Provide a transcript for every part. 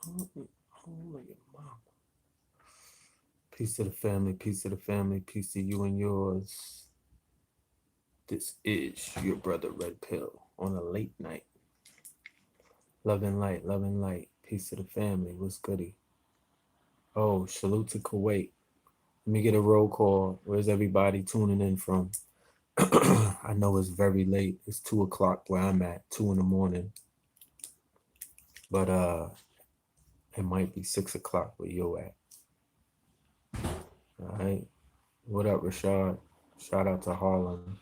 Oh, your mama. Peace to the family, peace to the family, peace to you and yours. This is your brother Red Pill on a late night. Love and light, love and light. Peace to the family. What's goody? Oh, salute to Kuwait. Let me get a roll call. Where's everybody tuning in from? I know it's very late. It's 2 o'clock where I'm at, 2 in the morning. But it might be 6 o'clock where you're at. All right. What up, Rashad? Shout out to Harlem,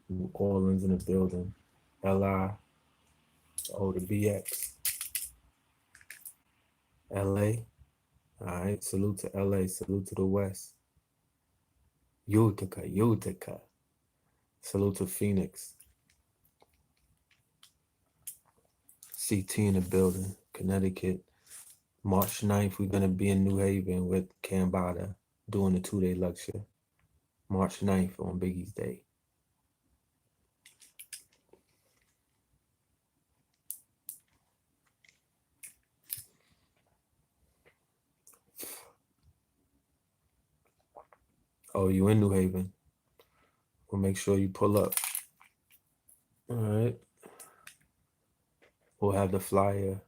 New Orleans in the building. LI, oh the BX, LA. All right. Salute to LA. Salute to the West. Utica, Utica. Salute to Phoenix. CT in the building, Connecticut. March 9th, we're going to be in New Haven with Cambada doing a 2-day lecture. March 9th on Biggie's Day. Oh, you in New Haven? We'll make sure you pull up. All right. We'll have the flyer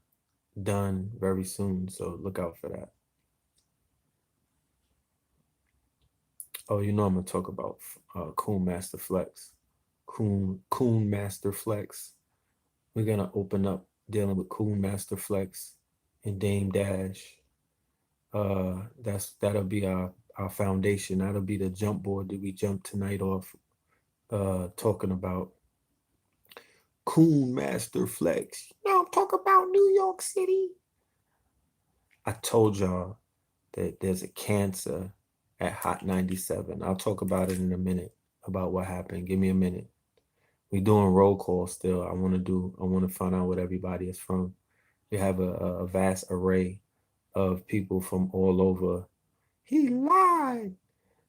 done very soon, so look out for that. Oh, you know I'm gonna talk about Funkmaster Flex. Funkmaster Flex. We're gonna open up dealing with Funkmaster Flex and Dame Dash. That'll be our foundation. That'll be the jump board that we jump tonight off. Talking about Funkmaster Flex. No, I'm talking about New York City. I told y'all that there's a cancer at Hot 97. I'll talk about it in a minute, about what happened. Give me a minute. We doing roll call still. I want to find out what everybody is from. We have a vast array of people from all over. He lied.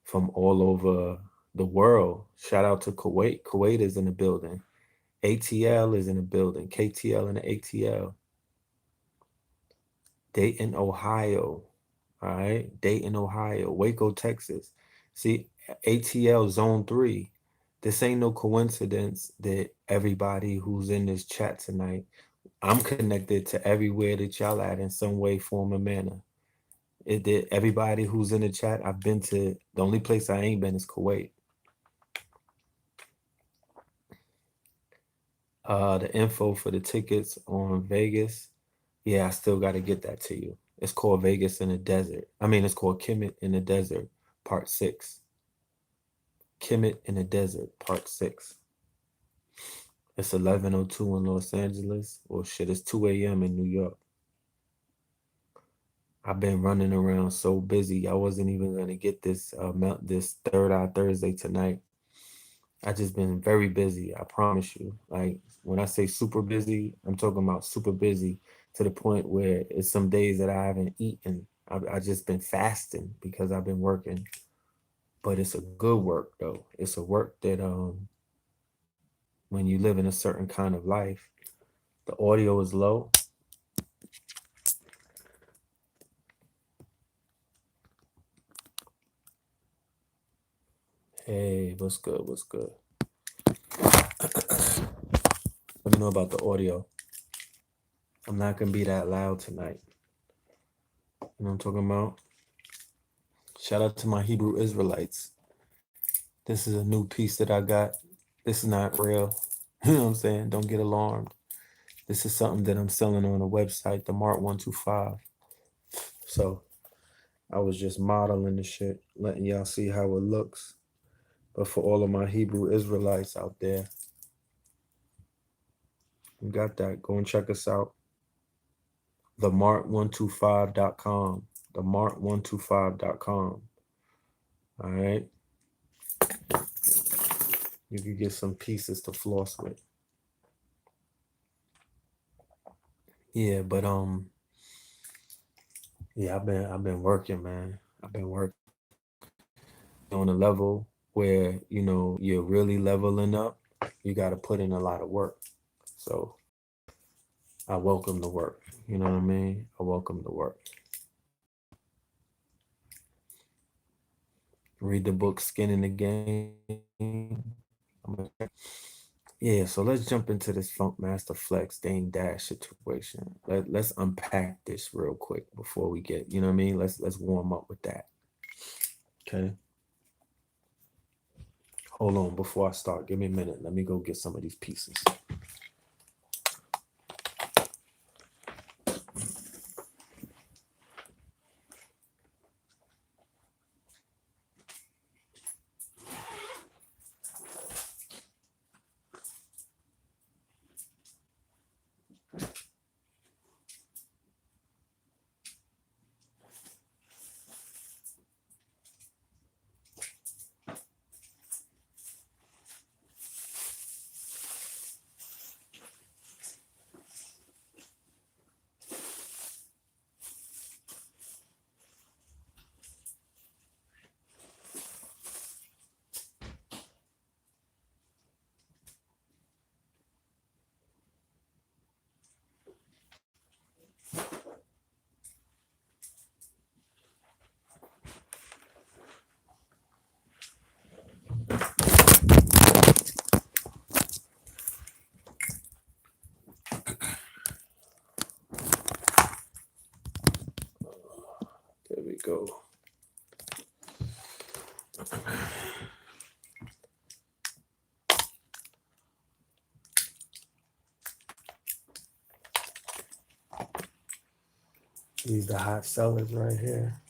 From all over the world. Shout out to Kuwait. Kuwait is in the building. ATL is in the building. KTL and the ATL. Dayton, Ohio. All right. Dayton, Ohio. Waco, Texas. See, ATL Zone 3. This ain't no coincidence that everybody who's in this chat tonight, I'm connected to everywhere that y'all at in some way, form, or manner. It did. Everybody who's in the chat, I've been to. The only place I ain't been is Kuwait. The info for the tickets on Vegas, yeah, I still got to get that to you. It's called Vegas in the Desert. I mean, it's called Kemet in the Desert, Part 6. Kemet in the Desert, Part 6. It's 11:02 in Los Angeles. Well, shit, it's 2 a.m. in New York. I've been running around so busy. I wasn't even going to get this Third Eye Thursday tonight. I just been very busy. I promise you. Like, when I say super busy, I'm talking about super busy to the point where it's some days that I haven't eaten. I just been fasting because I've been working. But it's a good work though. It's a work that when you live in a certain kind of life, the audio is low. Hey, what's good? What's good? Let me know about the audio. I'm not gonna be that loud tonight. You know what I'm talking about? Shout out to my Hebrew Israelites. This is a new piece that I got. This is not real. You know what I'm saying? Don't get alarmed. This is something that I'm selling on a website, the Mark 125. So I was just modeling the shit, letting y'all see how it looks. But for all of my Hebrew Israelites out there, we got that. Go and check us out. TheMark125.com. TheMark125.com. All right. You can get some pieces to floss with. Yeah, but yeah, I've been working, man. I've been working on a level where, you know, you're really leveling up. You got to put in a lot of work. So I welcome the work. You know what I mean? Are welcome to work. Read the book Skin in the Game. Yeah, so let's jump into this Funkmaster Flex Dame Dash situation. Let's unpack this real quick before we get, you know what I mean? Let's warm up with that. Okay. Hold on before I start. Give me a minute. Let me go get some of these pieces. There we go. These the hot sellers right here.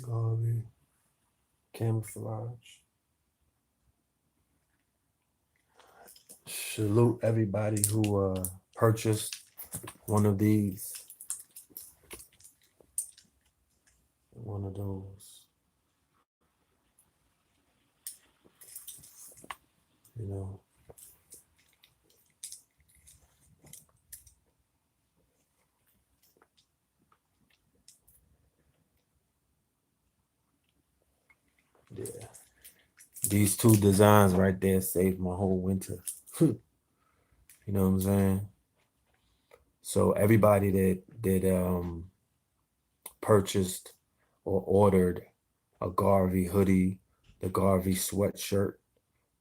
GARVEY, camouflage. Salute everybody who purchased one of these. One of those. You know. Yeah. These two designs right there saved my whole winter. You know what I'm saying? So everybody that purchased or ordered a GARVEY hoodie, the GARVEY sweatshirt,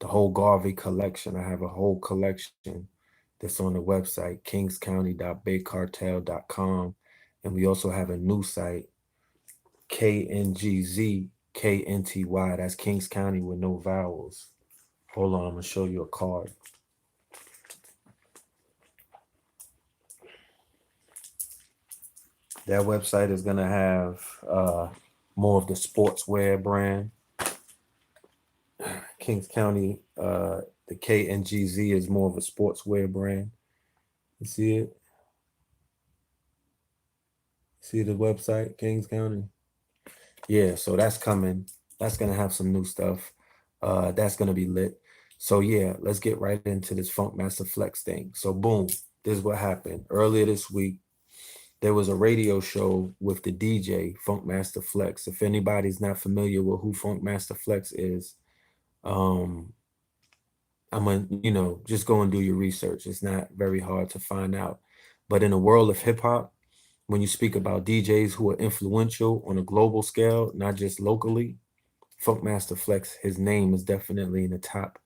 the whole GARVEY collection. I have a whole collection that's on the website, kingscounty.bigcartel.com. And we also have a new site, KINGZ, KNTY. That's Kings County with no vowels. Hold on, I'm gonna show you a card. That website is gonna have more of the sportswear brand. Kings County, the KNGZ is more of a sportswear brand. You see it? See the website, Kings County? Yeah, so that's coming. That's gonna have some new stuff. That's gonna be lit. So yeah, let's get right into this Funkmaster Flex thing. So boom, this is what happened. Earlier this week, there was a radio show with the DJ, Funkmaster Flex. If anybody's not familiar with who Funkmaster Flex is, I'm gonna, just go and do your research. It's not very hard to find out. But in the world of hip hop, when you speak about DJs who are influential on a global scale, not just locally, Funkmaster Flex, his name is definitely in the top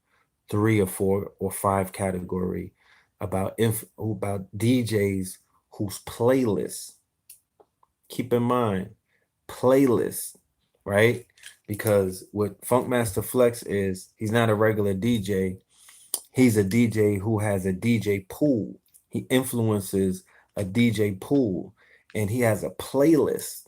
3 or 4 or 5 category about DJs whose playlists, keep in mind, playlists, right? Because what Funkmaster Flex is, he's not a regular DJ. He's a DJ who has a DJ pool. He influences a DJ pool and he has a playlist.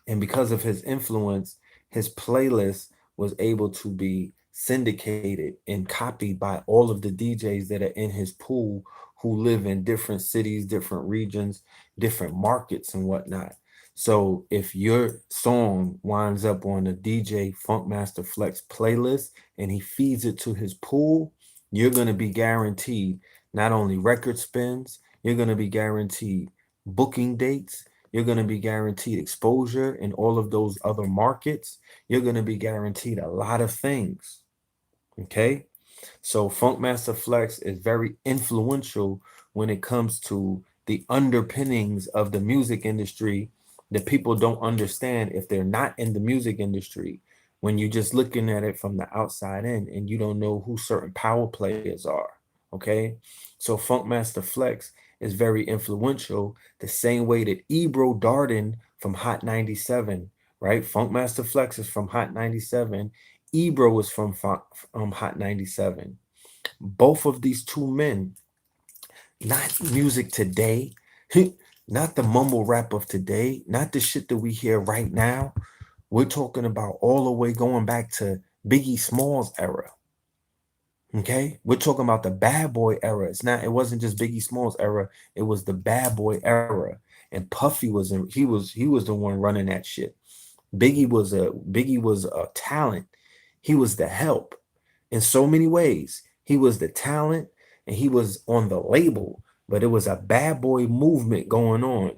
And because of his influence, his playlist was able to be syndicated and copied by all of the DJs that are in his pool who live in different cities, different regions, different markets and whatnot. So if your song winds up on a DJ Funkmaster Flex playlist and he feeds it to his pool, you're going to be guaranteed not only record spins, you're going to be guaranteed booking dates, you're going to be guaranteed exposure in all of those other markets. You're going to be guaranteed a lot of things. Okay. So Funkmaster Flex is very influential when it comes to the underpinnings of the music industry that people don't understand if they're not in the music industry. When you're just looking at it from the outside in and you don't know who certain power players are. Okay. So Funkmaster Flex is very influential the same way that Ebro Darden from Hot 97, right? Funkmaster Flex is from Hot 97. Ebro is from Hot 97. Both of these two men, not music today, not the mumble rap of today, not the shit that we hear right now. We're talking about all the way going back to Biggie Smalls era. Okay, we're talking about the bad boy era. It wasn't just Biggie Smalls era, it was the bad boy era. And Puffy he was the one running that shit. Biggie was a talent. He was the help in so many ways. He was the talent and he was on the label, but it was a bad boy movement going on.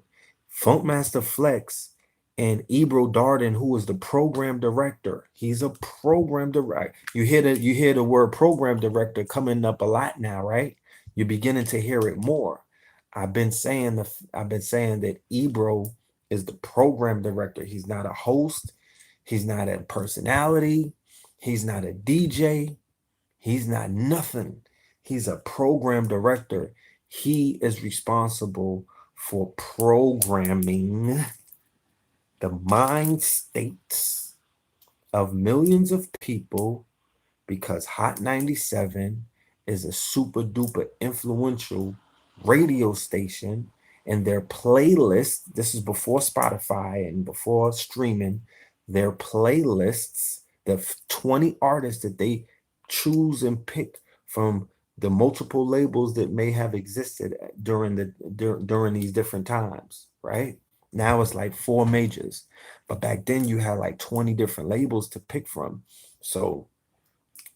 Funkmaster Flex and Ebro Darden, who was the program director. He's a program director. You hear the word program director coming up a lot now, right? You're beginning to hear it more. I've been saying that Ebro is the program director. He's not a host. He's not a personality. He's not a DJ. He's not nothing. He's a program director. He is responsible for programming the mind states of millions of people because Hot 97 is a super duper influential radio station, and their playlist, this is before Spotify and before streaming, their playlists, the 20 artists that they choose and pick from the multiple labels that may have existed during these different times, right? Now it's like 4 majors, but back then you had like 20 different labels to pick from. So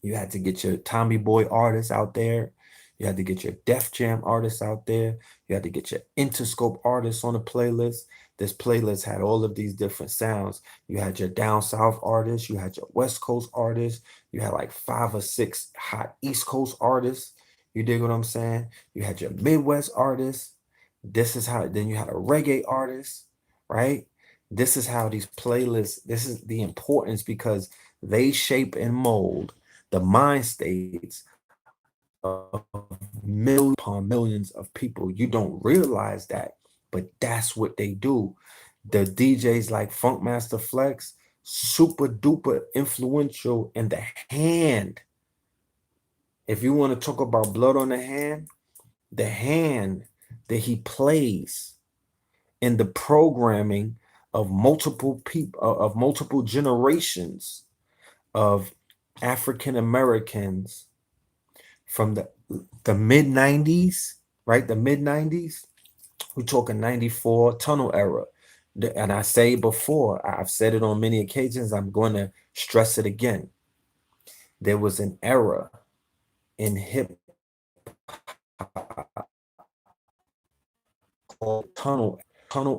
you had to get your Tommy Boy artists out there. You had to get your Def Jam artists out there. You had to get your Interscope artists on the playlist. This playlist had all of these different sounds. You had your down south artists. You had your West Coast artists. You had like 5 or 6 hot East Coast artists. You dig what I'm saying? You had your Midwest artists. Then you had a reggae artist, right? This is how these playlists, this is the importance because they shape and mold the mind states of millions upon millions of people. You don't realize that, but that's what they do. The DJs like Funkmaster Flex, super duper influential in the hand. If you want to talk about blood on the hand that he plays in the programming of multiple people, of multiple generations of African Americans from the mid 90s, right? The mid 90s. We're talking 94 tunnel era. And I say before, I've said it on many occasions, I'm going to stress it again. There was an era in hip called tunnel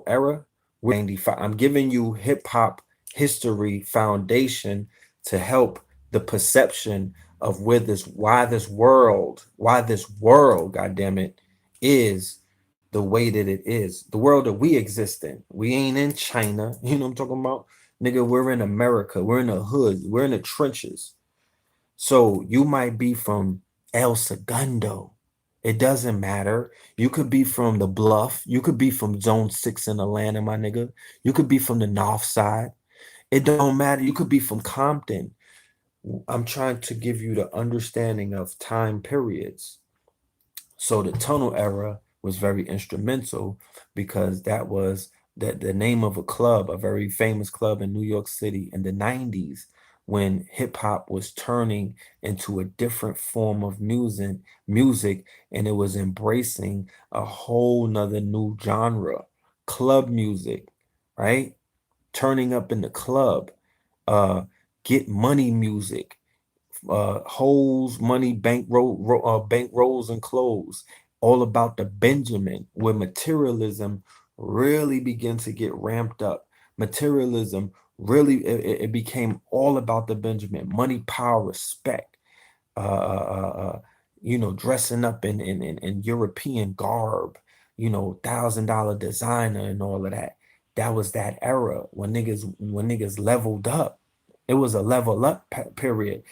era. 95. I'm giving you hip hop history foundation to help the perception of why this world, goddamn it, is the way that it is. The world that we exist in. We ain't in China. You know what I'm talking about? Nigga, we're in America. We're in the hood. We're in the trenches. So you might be from El Segundo. It doesn't matter. You could be from the Bluff. You could be from Zone 6 in Atlanta, my nigga. You could be from the North Side. It don't matter. You could be from Compton. I'm trying to give you the understanding of time periods. So the tunnel era was very instrumental because that was the name of a club, a very famous club in New York City in the 90s when hip hop was turning into a different form of music, and it was embracing a whole nother new genre, club music, right? Turning up in the club, get money music, holes, money, bank rolls and clothes, all about the Benjamin, where materialism really began to get ramped up. Materialism really, it became all about the Benjamin, money, power, respect. you know, dressing up in European garb, you know, $1,000 designer and all of that. That was that era when niggas leveled up. It was a level up period.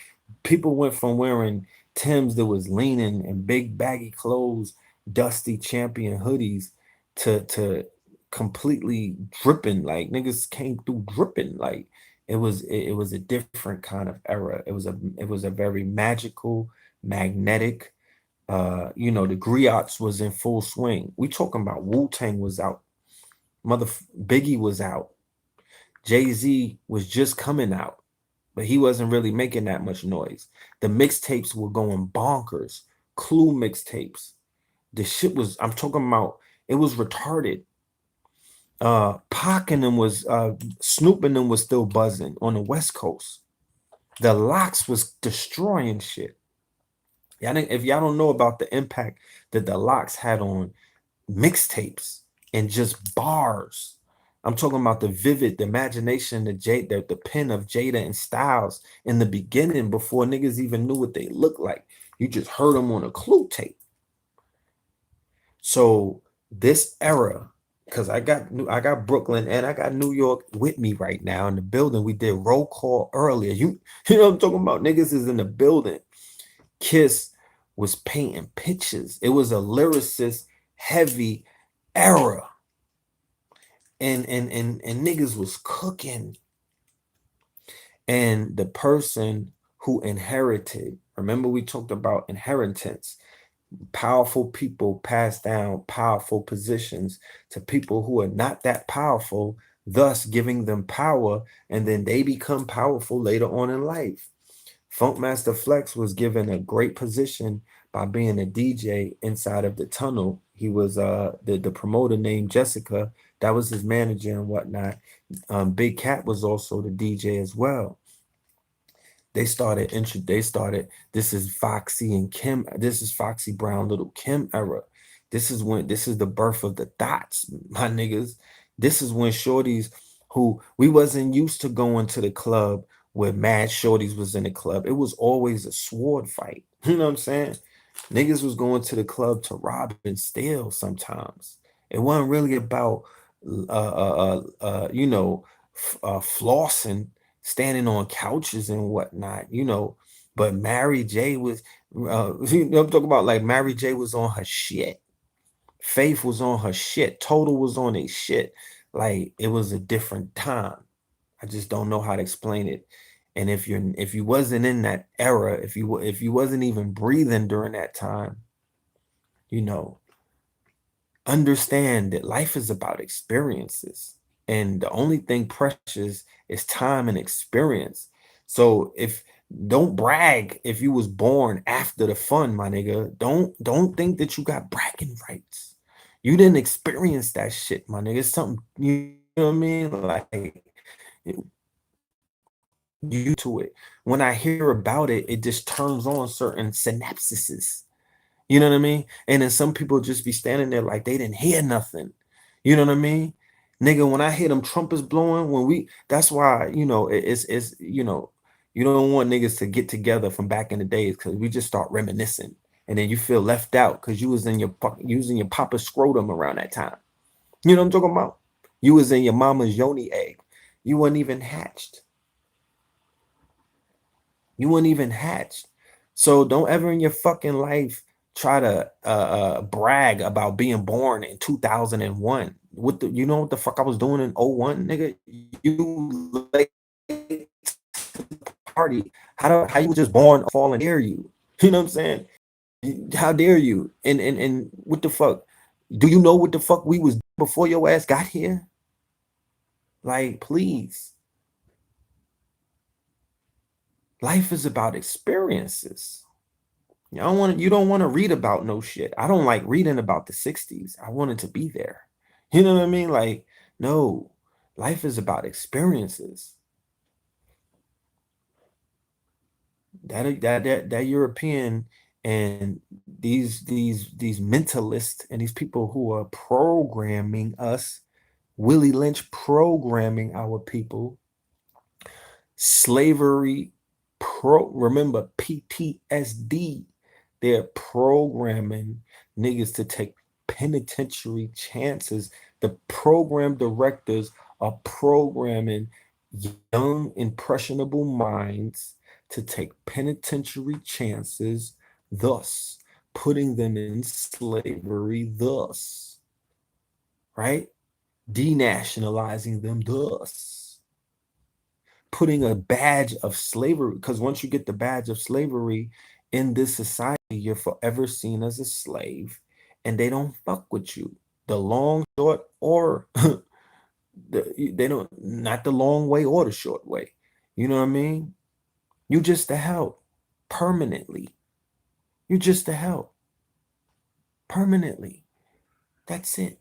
People went from wearing Timbs that was leaning and big baggy clothes, dusty champion hoodies to completely dripping. Like niggas came through dripping. Like it was a different kind of era. It was a very magical, magnetic. You know, the griots was in full swing. We talking about Wu-Tang was out, mother Biggie was out, Jay-Z was just coming out, but he wasn't really making that much noise. The mixtapes were going bonkers. Clue mixtapes. The shit was, I'm talking about, it was retarded. Pac and them was Snoop and them was still buzzing on the West Coast. The Locks was destroying shit. If y'all don't know about the impact that the Locks had on mixtapes and just bars, I'm talking about the imagination, the pen of Jada and Styles in the beginning before niggas even knew what they looked like. You just heard them on a Clue tape. So this era, because I got Brooklyn and I got New York with me right now in the building. We did roll call earlier. You know what I'm talking about? Niggas is in the building. Kiss was painting pictures. It was a lyricist heavy era. And niggas was cooking. And the person who inherited, remember we talked about inheritance. Powerful people pass down powerful positions to people who are not that powerful, thus giving them power, and then they become powerful later on in life. Funkmaster Flex was given a great position by being a DJ inside of the tunnel. He was the promoter named Jessica. That was his manager and whatnot. Big Cat was also the DJ as well. They started, this is Foxy and Kim. This is Foxy Brown, Little Kim era. This is the birth of the Thots, my niggas. This is when shorties who we wasn't used to going to the club where mad shorties was in the club. It was always a sword fight. You know what I'm saying? Niggas was going to the club to rob and steal sometimes. It wasn't really about you know, flossing, standing on couches and whatnot, you know. But Mary J was, you know, I'm talking about like Mary J was on her shit. Faith was on her shit. Total was on a shit. Like it was a different time. I just don't know how to explain it. And if you wasn't in that era, if you wasn't even breathing during that time, you know, understand that life is about experiences. And the only thing precious is time and experience. So if don't brag if you was born after the fun, my nigga. Don't think that you got bragging rights. You didn't experience that shit, my nigga. It's something, you know what I mean? Like you to it. When I hear about it, it just turns on certain synapses. You know what I mean? And then some people just be standing there like they didn't hear nothing. You know what I mean? Nigga, when I hear them trumpets blowing, that's why, you know, it's you know, you don't want niggas to get together from back in the days because we just start reminiscing. And then you feel left out because you was in your using your papa's scrotum around that time. You know what I'm talking about? You was in your mama's yoni egg. You weren't even hatched. You weren't even hatched. So don't ever in your fucking life try to brag about being born in 2001. You know what the fuck I was doing in '01, nigga? You late to the party. How you just born falling dare you? You know what I'm saying? How dare you? And what the fuck? Do you know what the fuck we was before your ass got here? Like, please. Life is about experiences. You don't want to read about no shit. I don't like reading about the 60s. I wanted to be there. You know what I mean? Like, no. Life is about experiences. That European and these mentalists and these people who are programming us, Willie Lynch programming our people, slavery remember PTSD. They're programming niggas to take penitentiary chances. The program directors are programming young, impressionable minds to take penitentiary chances, thus putting them in slavery, thus, right? Denationalizing them, thus putting a badge of slavery, because once you get the badge of slavery in this society, you're forever seen as a slave, and they don't fuck with you. The long, short, or they don't, not the long way or the short way. You know what I mean? You just a help permanently. You're just a help permanently. That's it.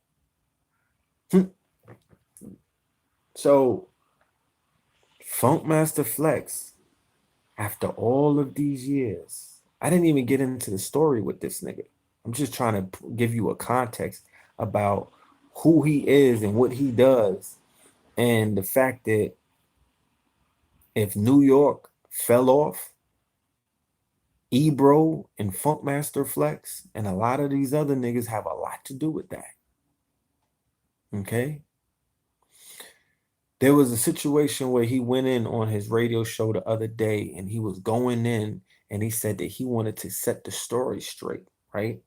So, Funkmaster Flex, after all of these years, I didn't even get into the story with this nigga. I'm just trying to give you a context about who he is and what he does, and the fact that if New York fell off, Ebro and Funkmaster Flex and a lot of these other niggas have a lot to do with that. Okay? There was a situation where he went in on his radio show the other day, and he was going in and he said that he wanted to set the story straight, right?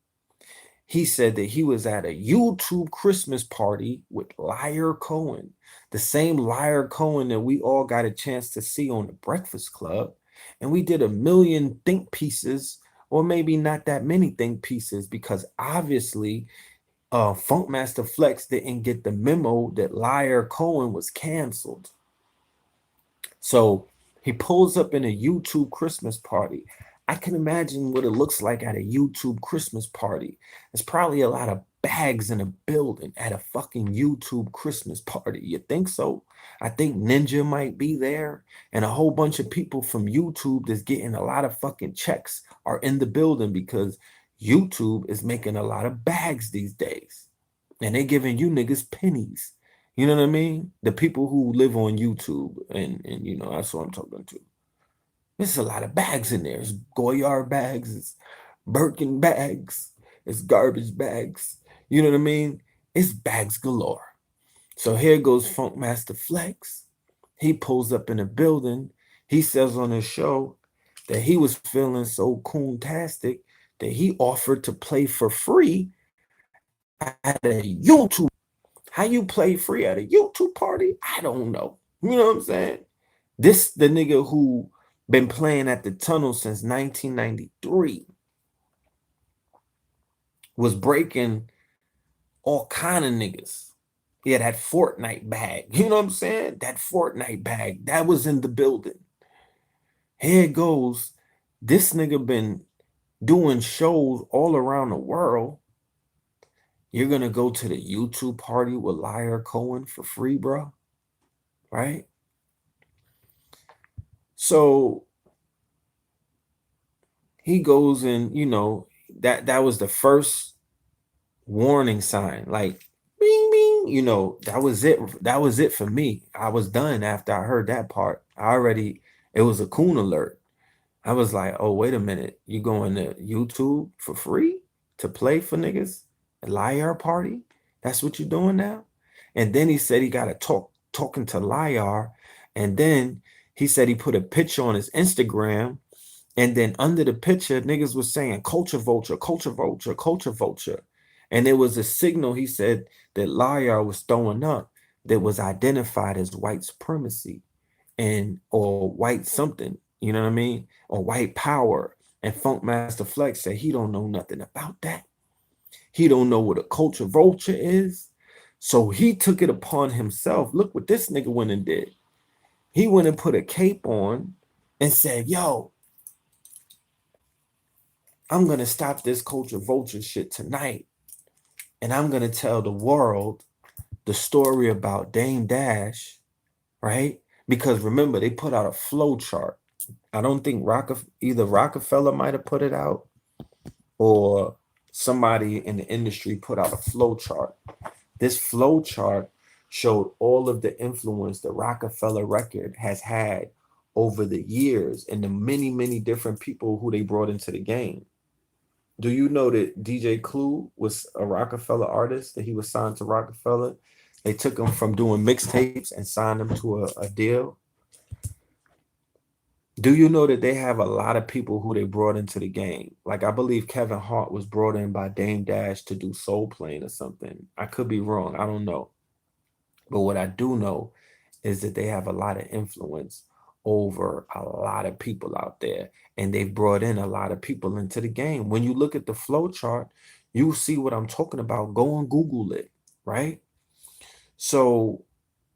He said that he was at a YouTube Christmas party with Liar Cohen, the same Liar Cohen that we all got a chance to see on the Breakfast Club. And we did a million think pieces, or maybe not that many think pieces, because obviously Funkmaster Flex didn't get the memo that Liar Cohen was canceled. So he pulls up in a YouTube Christmas party. I can imagine what it looks like at a YouTube Christmas party. There's probably a lot of bags in a building at a fucking YouTube Christmas party. You think so? I think Ninja might be there, and a whole bunch of people from YouTube that's getting a lot of fucking checks are in the building, because YouTube is making a lot of bags these days, and they're giving you niggas pennies. You know what I mean? The people who live on YouTube, and you know, that's what I'm talking to. There's a lot of bags in there. It's Goyard bags, it's Birkin bags, it's garbage bags. You know what I mean? It's bags galore. So here goes Funkmaster Flex. He pulls up in the building. He says on his show that he was feeling so coontastic that he offered to play for free at a YouTube. How you play free at a YouTube party? I don't know. You know what I'm saying? This the nigga who been playing at the Tunnel since 1993, was breaking all kind of niggas. Yeah, that Fortnite bag. You know what I'm saying? That Fortnite bag that was in the building. Here it goes. This nigga been doing shows all around the world. You're gonna go to the YouTube party with Liar Cohen for free, bro? Right? So he goes and, you know, that was the first warning sign. Like, bing, bing, you know, that was it. That was it for me. I was done after I heard that part. It was a coon alert. I was like, oh, wait a minute. You going to YouTube for free to play for niggas? A Liar party? That's what you're doing now? And then he said he got to talking to Liar. And then he said he put a picture on his Instagram. And then under the picture, niggas was saying culture vulture, culture vulture, culture vulture. And there was a signal, he said, that Liar was throwing up that was identified as white supremacy or white something, you know what I mean? Or white power. And Funkmaster Flex said he don't know nothing about that. He don't know what a culture vulture is. So he took it upon himself. Look what this nigga went and did. He went and put a cape on and said, yo, I'm going to stop this culture vulture shit tonight. And I'm going to tell the world the story about Dame Dash, right? Because remember, they put out a flow chart. I don't think either Rockefeller might have put it out, or somebody in the industry put out a flow chart. This flow chart showed all of the influence the Rockefeller record has had over the years and the many, many different people who they brought into the game. Do you know that DJ Clue was a Rockefeller artist, that he was signed to Rockefeller? They took him from doing mixtapes and signed him to a deal. Do you know that they have a lot of people who they brought into the game? Like, I believe Kevin Hart was brought in by Dame Dash to do Soul Plane or something. I could be wrong. I don't know. But what I do know is that they have a lot of influence over a lot of people out there. And they've brought in a lot of people into the game. When you look at the flow chart, you see what I'm talking about. Go and Google it, right? So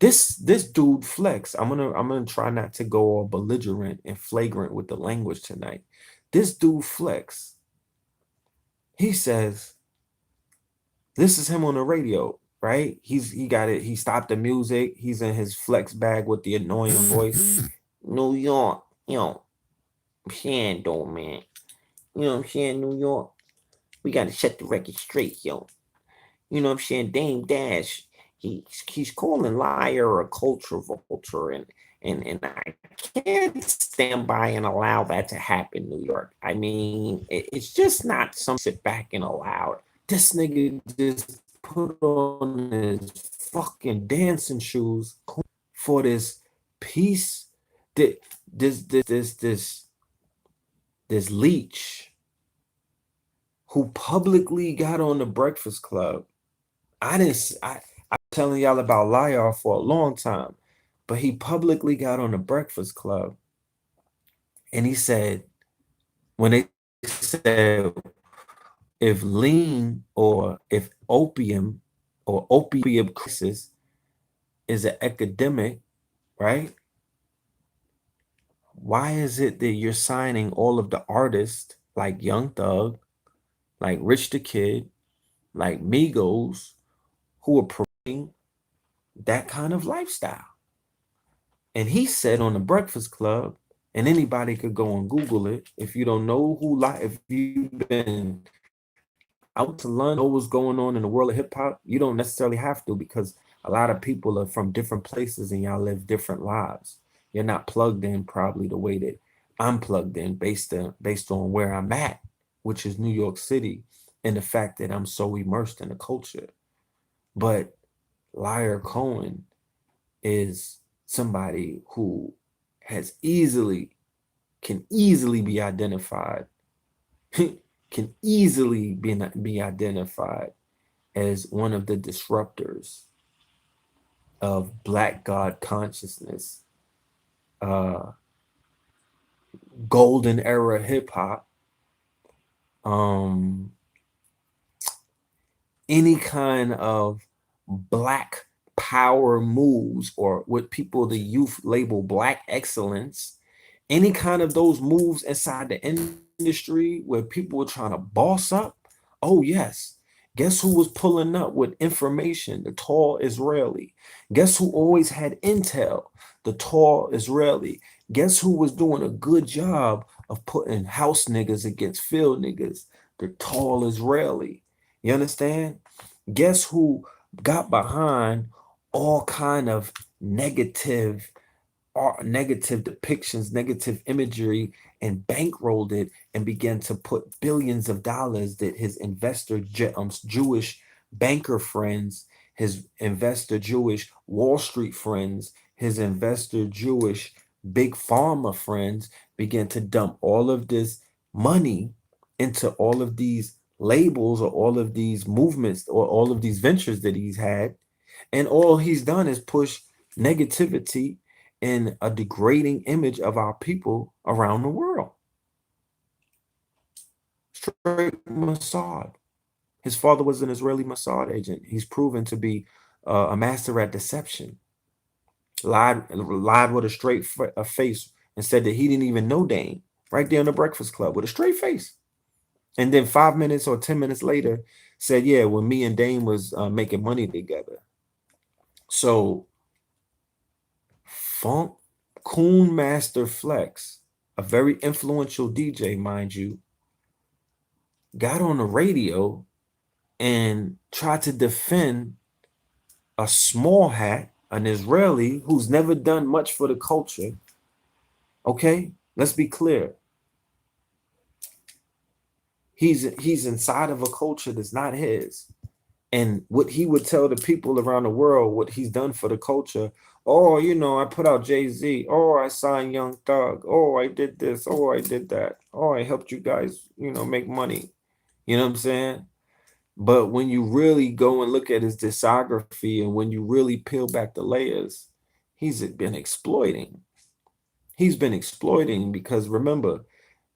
this dude Flex, I'm gonna try not to go all belligerent and flagrant with the language tonight. This dude Flex, he says, this is him on the radio, right? He got it. He stopped the music. He's in his Flex bag with the annoying voice. New York, I'm saying though, man. You know what I'm saying, New York? We gotta set the record straight, yo. You know what I'm saying? Dame Dash, he's calling Liar a culture vulture, and I can't stand by and allow that to happen, New York. I mean, it's just not some sit back and allow it. This nigga just put on his fucking dancing shoes for this piece, this leech who publicly got on the Breakfast Club. I'm telling y'all about Liar for a long time, but he publicly got on the Breakfast Club and he said, when they said if lean or if opium or opium crisis is an epidemic, right? Why is it that you're signing all of the artists like Young Thug, like Rich the Kid, like Migos, who are promoting that kind of lifestyle? And he said on the Breakfast Club, and anybody could go and Google it. If you don't know if you've been out to London, know what's going on in the world of hip hop, you don't necessarily have to, because a lot of people are from different places and y'all live different lives. You're not plugged in probably the way that I'm plugged in based on where I'm at, which is New York City, and the fact that I'm so immersed in the culture. But Liar Cohen is somebody who can easily be identified can easily be identified as one of the disruptors of Black God consciousness, golden era hip hop, any kind of Black power moves, or what the youth label Black excellence, any kind of those moves inside the industry where people were trying to boss up. Oh yes, guess who was pulling up with information? The tall Israeli. Guess who always had intel? The tall Israeli. Guess who was doing a good job of putting house niggas against field niggas? The tall Israeli. You understand? Guess who got behind all kind of negative depictions, negative imagery, and bankrolled it and began to put billions of dollars that his Jewish banker friends, his investor Jewish Wall Street friends, his investor Jewish big pharma friends began to dump all of this money into all of these labels or all of these movements or all of these ventures that he's had. And all he's done is push negativity and a degrading image of our people around the world. Straight Mossad. His father was an Israeli Mossad agent. He's proven to be a master at deception. Lied with a straight face and said that he didn't even know Dame right there in the Breakfast Club with a straight face. And then 5 minutes or 10 minutes later said, yeah, when me and Dame was making money together. So Funkmaster Flex, a very influential DJ, mind you, got on the radio and tried to defend a small hat, an Israeli who's never done much for the culture, Okay, let's be clear. He's inside of a culture that's not his. And what he would tell the people around the world, what he's done for the culture. Oh, you know, I put out Jay-Z. Oh, I signed Young Thug. Oh, I did this. Oh, I did that. Oh, I helped you guys, you know, make money. You know what I'm saying? But when you really go and look at his discography and when you really peel back the layers, he's been exploiting. He's been exploiting because remember,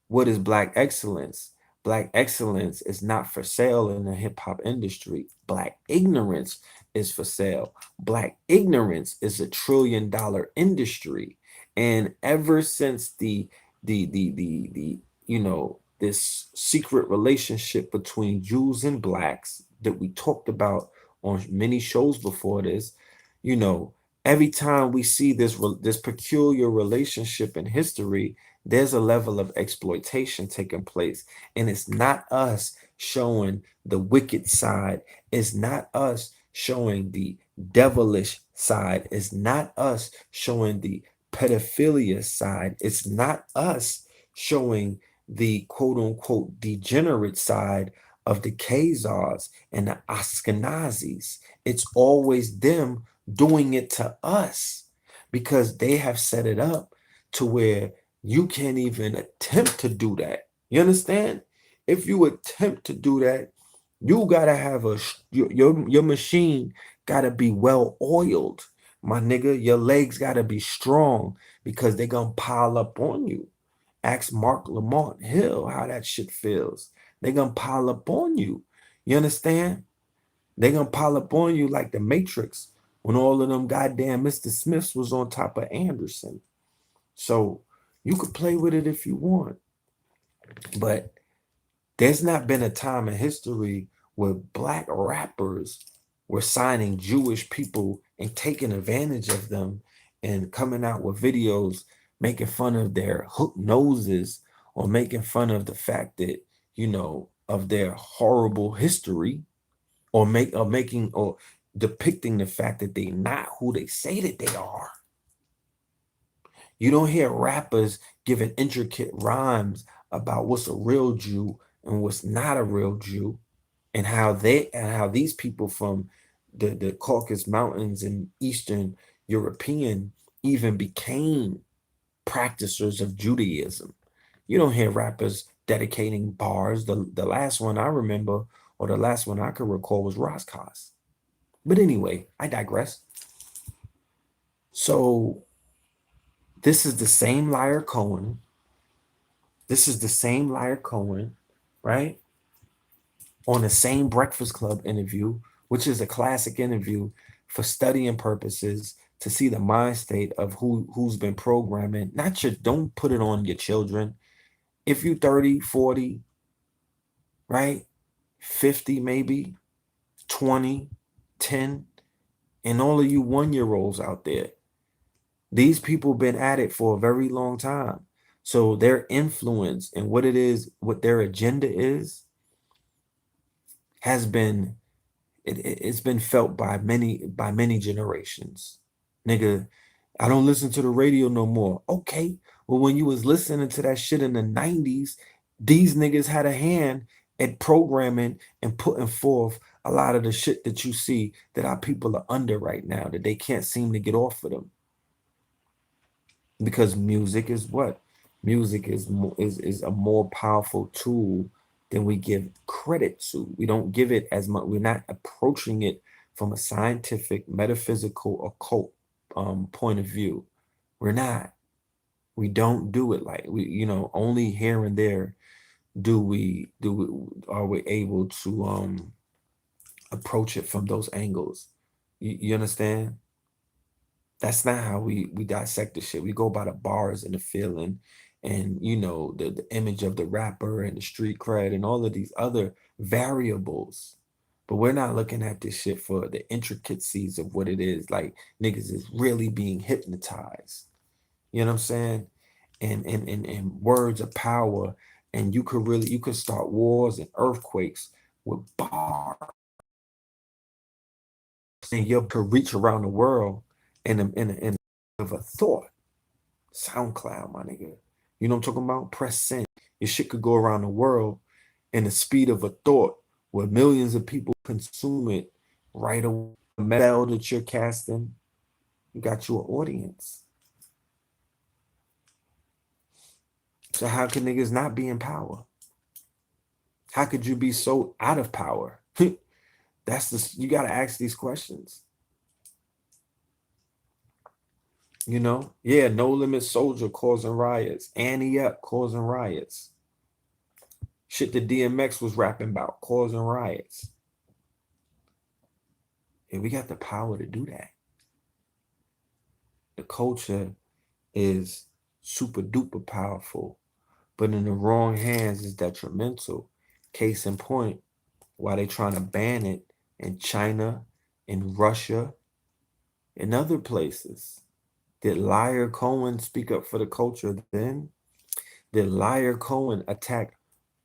what is Black excellence? Black excellence is not for sale in the hip hop industry. Black ignorance is for sale. Black ignorance is $1 trillion industry. And ever since the you know, this secret relationship between Jews and blacks that we talked about on many shows before this, you know, every time we see this peculiar relationship in history, there's a level of exploitation taking place. And it's not us showing the wicked side. It's not us showing the devilish side. It's not us showing the pedophilia side. It's not us showing the quote unquote degenerate side of the Khazars and the Ashkenazis. It's always them doing it to us because they have set it up to where you can't even attempt to do that. You understand? If you attempt to do that, you gotta have your machine gotta be well oiled, my nigga. Your legs gotta be strong because they're gonna pile up on you. Ask Mark Lamont Hill how that shit feels. They're gonna pile up on you. You understand? They're gonna pile up on you like the Matrix when all of them goddamn Mr. Smiths was on top of Anderson. So you could play with it if you want, but there's not been a time in history where black rappers were signing Jewish people and taking advantage of them and coming out with videos making fun of their hook noses or making fun of the fact that, you know, of their horrible history or making or depicting the fact that they're not who they say that they are. You don't hear rappers giving intricate rhymes about what's a real Jew and what's not a real Jew, and how these people from the Caucasus Mountains and Eastern European even became practitioners of Judaism. You don't hear rappers dedicating bars. The last one I remember, or the last one I could recall, was Roscos. But anyway, I digress. So this is the same Liar Cohen. This is the same Liar Cohen, right? On the same Breakfast Club interview, which is a classic interview for studying purposes to see the mind state of who's been programming. Not your, don't put it on your children. If you 30, 40, right? 50 maybe, 20, 10, and all of you 1-year-olds out there, these people been at it for a very long time. So their influence and what it is, what their agenda is, has been it's been felt by many generations. Nigga, I don't listen to the radio no more. Okay, well, when you was listening to that shit in the 90s, these niggas had a hand at programming and putting forth a lot of the shit that you see that our people are under right now, that they can't seem to get off of them. Because music is what? Music is is a more powerful tool than we give credit to. We don't give it as much. We're not approaching it from a scientific, metaphysical, occult point of view. We're not. We don't do it like we, you know, only here and there are we able to approach it from those angles. You understand? That's not how we dissect the shit. We go by the bars and the feeling and, you know, the image of the rapper and the street cred and all of these other variables. But we're not looking at this shit for the intricacies of what it is. Like niggas is really being hypnotized. You know what I'm saying? And words of power. And you could start wars and earthquakes with bars. And you could reach around the world in of a thought. SoundCloud, my nigga. You know what I'm talking about? Press send. Your shit could go around the world in the speed of a thought, where millions of people consume it right away. The spell that you're casting, you got your audience. So how can niggas not be in power? How could you be so out of power? That's the, you gotta ask these questions. You know, yeah, No Limit Soldier causing riots, Annie Up causing riots, shit that DMX was rapping about causing riots. And we got the power to do that. The culture is super duper powerful, but in the wrong hands is detrimental. Case in point, why they trying to ban it in China, in Russia, in other places. Did Liar Cohen speak up for the culture then? Did Liar Cohen attack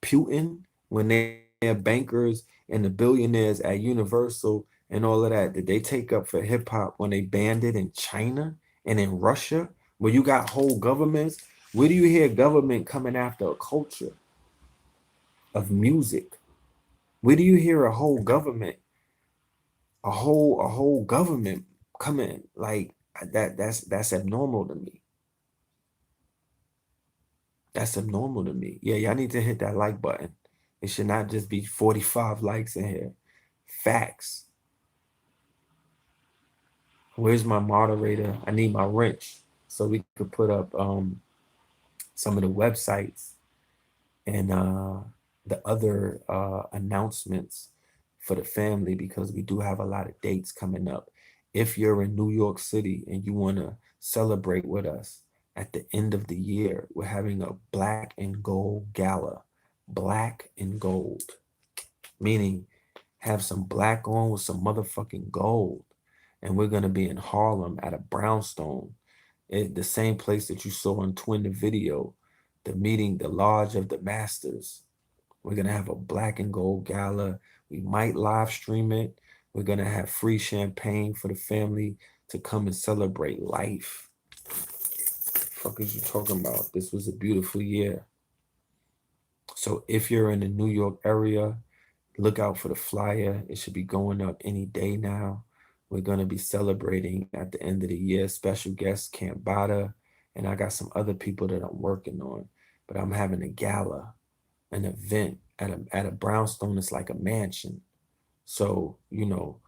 Putin when they had bankers and the billionaires at Universal and all of that? Did they take up for hip hop when they banned it in China and in Russia, where you got whole governments? Where do you hear government coming after a culture of music? Where do you hear a whole government, a whole government coming like that? That's abnormal to me. That's abnormal to me. Yeah, y'all need to hit that like button. It should not just be 45 likes in here. Facts. Where's my moderator? I need my wrench so we could put up some of the websites and the other announcements for the family, because we do have a lot of dates coming up. If you're in New York City and you want to celebrate with us at the end of the year, we're having a black and gold gala. Black and gold, meaning have some black on with some motherfucking gold. And we're going to be in Harlem at a brownstone, the same place that you saw on Twin the video, the meeting, the Lodge of the Masters. We're going to have a black and gold gala. We might live stream it. We're going to have free champagne for the family to come and celebrate life. Fuck is you talking about? This was a beautiful year. So if you're in the New York area, look out for the flyer. It should be going up any day now. We're going to be celebrating at the end of the year. Special guest Cambada, and I got some other people that I'm working on. But I'm having a gala, an event at a brownstone. It's like a mansion. So, you know,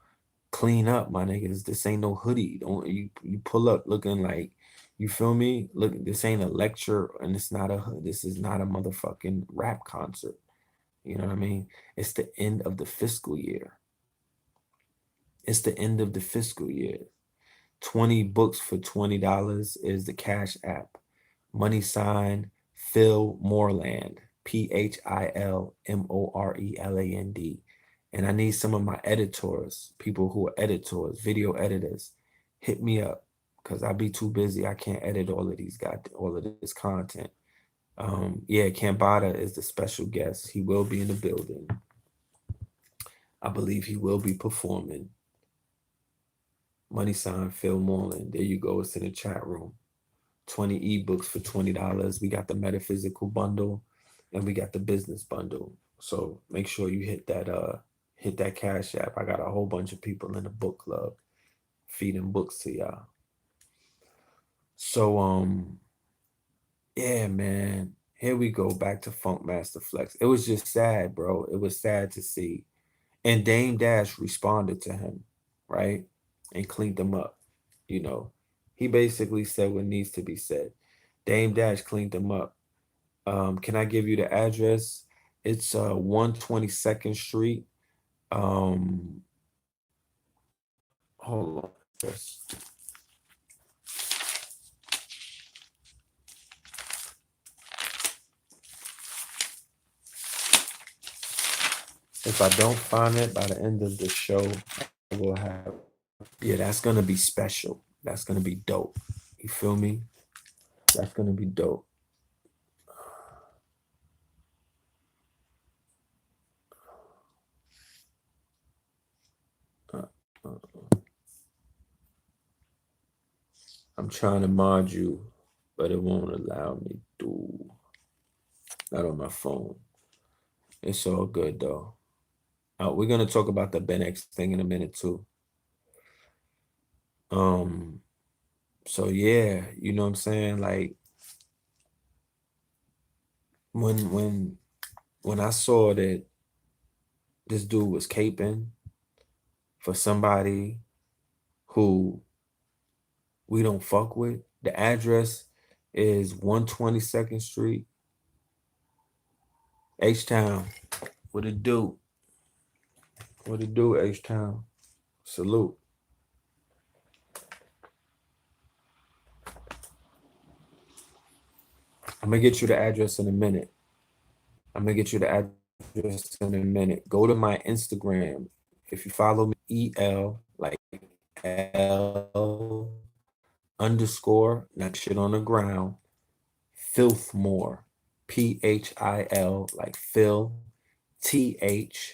clean up, my niggas. This ain't no hoodie. Don't you pull up looking like, you feel me? Look, this ain't a lecture, and this is not a motherfucking rap concert. You know what I mean? It's the end of the fiscal year. It's the end of the fiscal year. 20 books for $20 is the Cash App. Money sign Phil Moreland. PHILMORELAND. And I need some of my editors, people who are editors, video editors, hit me up, because I'll be too busy. I can't edit all of this content. Yeah, Cambada is the special guest. He will be in the building. I believe he will be performing. Money sign Phil Moreland. There you go. It's in the chat room. 20 ebooks for $20. We got the metaphysical bundle and we got the business bundle. So make sure you hit that Cash App. I got a whole bunch of people in the book club feeding books to y'all. So yeah, man. Here we go back to Funkmaster Flex. It was just sad, bro. It was sad to see. And Dame Dash responded to him, right? And cleaned him up. You know, he basically said what needs to be said. Dame Dash cleaned him up. Can I give you the address? It's 122nd Street. Hold on. Yes. If I don't find it by the end of the show, I will have. Yeah, that's gonna be special. That's gonna be dope. You feel me? That's gonna be dope. I'm trying to mod you. but it won't allow me to. Not on my phone. It's all good though. We're gonna talk about the Ben X thing in a minute too. So yeah, you know what I'm saying? Like when I saw that this dude was caping for somebody who we don't fuck with, the address is 122nd Street, H-Town. What it do? What it do, H-Town? Salute. I'm gonna get you the address in a minute. I'm gonna get you the address in a minute. Go to my Instagram. If you follow me, EL, like L underscore, not shit on the ground, Filthmore, PHIL, like Phil, THMOOR.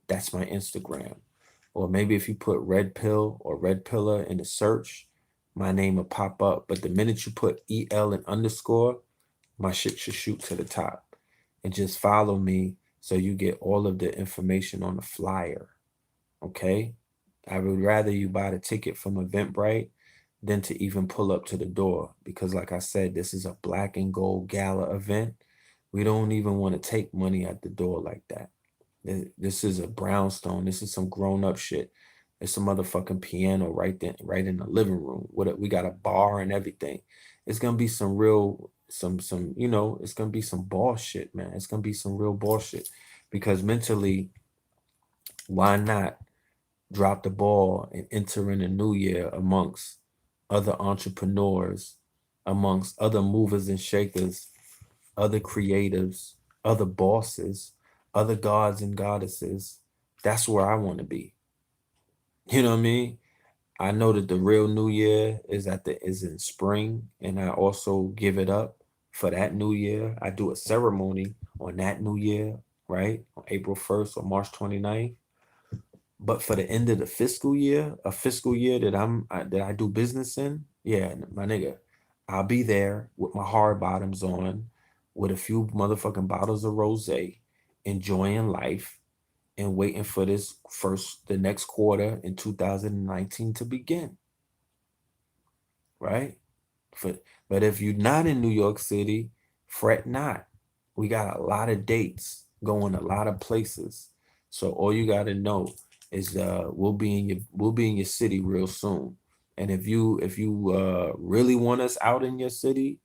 That's my Instagram. Or maybe if you put Red Pill or Red Pillar in the search, my name will pop up. But the minute you put EL and underscore, my shit should shoot to the top. And just follow me so you get all of the information on the flyer. Okay? I would rather you buy the ticket from Eventbrite than to even pull up to the door, because like I said, this is a black and gold gala event. We don't even want to take money at the door like that. This is a brownstone. This is some grown-up shit. There's some motherfucking piano right there, right in the living room. We got a bar and everything. It's gonna be some real, you know, it's gonna be some bullshit, man. It's gonna be some real bullshit. Because mentally, why not drop the ball and enter in a new year amongst other entrepreneurs, amongst other movers and shakers, other creatives, other bosses, other gods and goddesses. That's where I want to be. You know what I mean? I know that the real new year is in spring, and I also give it up for that new year. I do a ceremony on that new year, right? On April 1st or March 29th. But for the end of the fiscal year, a fiscal year that I do business in, yeah, my nigga, I'll be there with my hard bottoms on, with a few motherfucking bottles of rosé, enjoying life and waiting for the next quarter in 2019 to begin, right? But if you're not in New York City, fret not. We got a lot of dates going a lot of places. So all you got to know is we'll be in your city real soon. And if you really want us out in your city,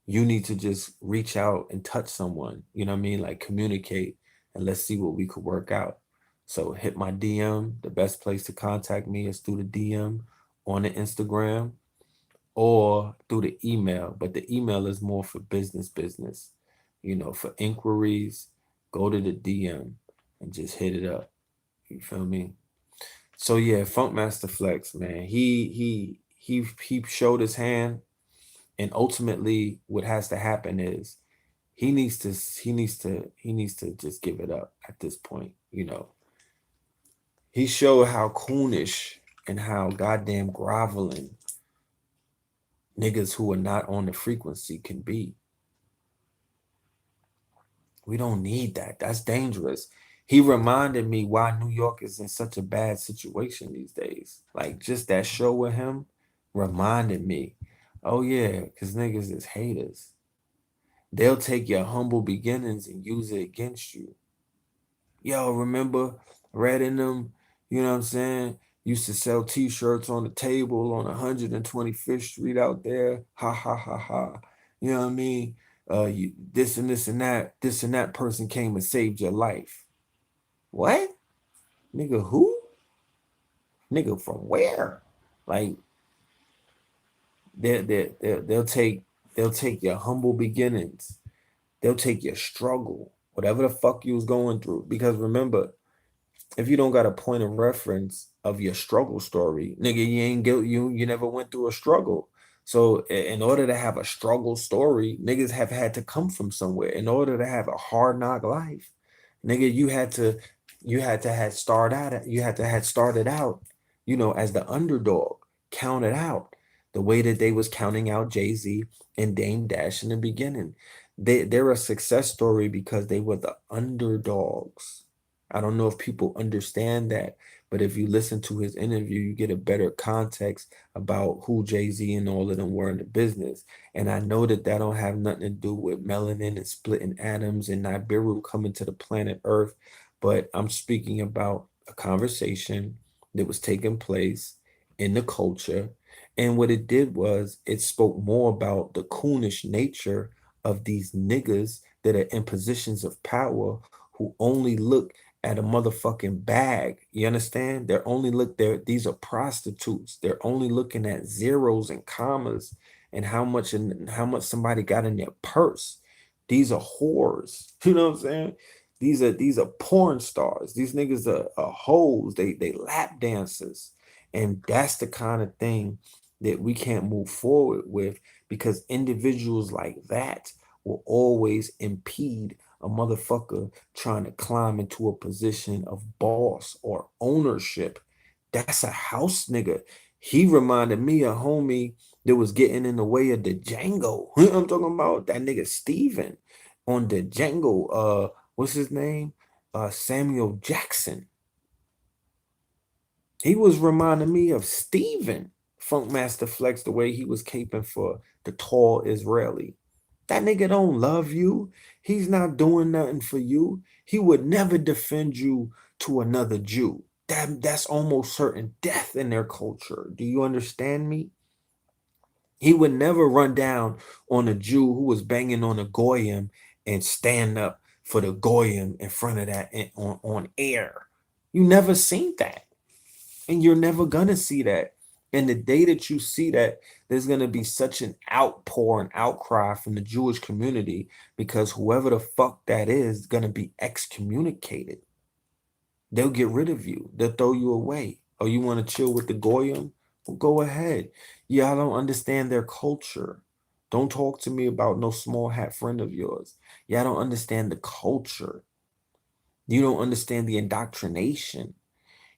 you need to just reach out and touch someone. You know what I mean? Like communicate, and let's see what we could work out. So hit my DM. The best place to contact me is through the DM on the Instagram or through the email. But the email is more for business. You know, for inquiries, go to the DM and just hit it up. You feel me? So yeah, Funkmaster Flex, man, he showed his hand, and ultimately, what has to happen is he needs to just give it up at this point. You know, he showed how coonish and how goddamn groveling niggas who are not on the frequency can be. We don't need that. That's dangerous. He reminded me why New York is in such a bad situation these days. Like just that show with him reminded me, oh yeah, because niggas is haters. They'll take your humble beginnings and use it against you. Yo, remember Red in them, you know what I'm saying? Used to sell t-shirts on the table on 125th Street out there. Ha ha ha ha. You know what I mean? This and this and that person came and saved your life. What? Nigga, who? Nigga, from where? Like they'll take your humble beginnings. They'll take your struggle, whatever the fuck you was going through. Because remember, if you don't got a point of reference of your struggle story, nigga, you never went through a struggle. So in order to have a struggle story, niggas have had to come from somewhere. In order to have a hard knock life, nigga, you had to have started out, you know, as the underdog, counted out. The way that they was counting out Jay-Z and Dame Dash in the beginning. They're a success story because they were the underdogs. I don't know if people understand that, but if you listen to his interview, you get a better context about who Jay-Z and all of them were in the business. And I know that that don't have nothing to do with melanin and splitting atoms and Nibiru coming to the planet Earth, but I'm speaking about a conversation that was taking place in the culture. And what it did was it spoke more about the coonish nature of these niggas that are in positions of power who only look at a motherfucking bag. You understand? They're only look there. These are prostitutes. They're only looking at zeros and commas and how much somebody got in their purse. These are whores. You know what I'm saying? These are porn stars. These niggas are hoes. They lap dancers. And that's the kind of thing that we can't move forward with, because individuals like that will always impede a motherfucker trying to climb into a position of boss or ownership. That's a house nigga. He reminded me of homie that was getting in the way of the Django. I'm talking about that nigga Steven on the Django. What's his name? Samuel Jackson. He was reminding me of Steven, Funkmaster Flex, the way he was caping for the tall Israeli. That nigga don't love you. He's not doing nothing for you. He would never defend you to another Jew. That's almost certain death in their culture. Do you understand me? He would never run down on a Jew who was banging on a goyim and stand up for the goyim in front of that on air. You never seen that. And you're never gonna see that. And the day that you see that, there's gonna be such an outpour and outcry from the Jewish community, because whoever the fuck that is gonna be excommunicated. They'll get rid of you. They'll throw you away. Oh, you want to chill with the goyim? Well, go ahead. Yeah, I don't understand their culture. Don't talk to me about no small hat friend of yours. Yeah, I don't understand the culture. You don't understand the indoctrination.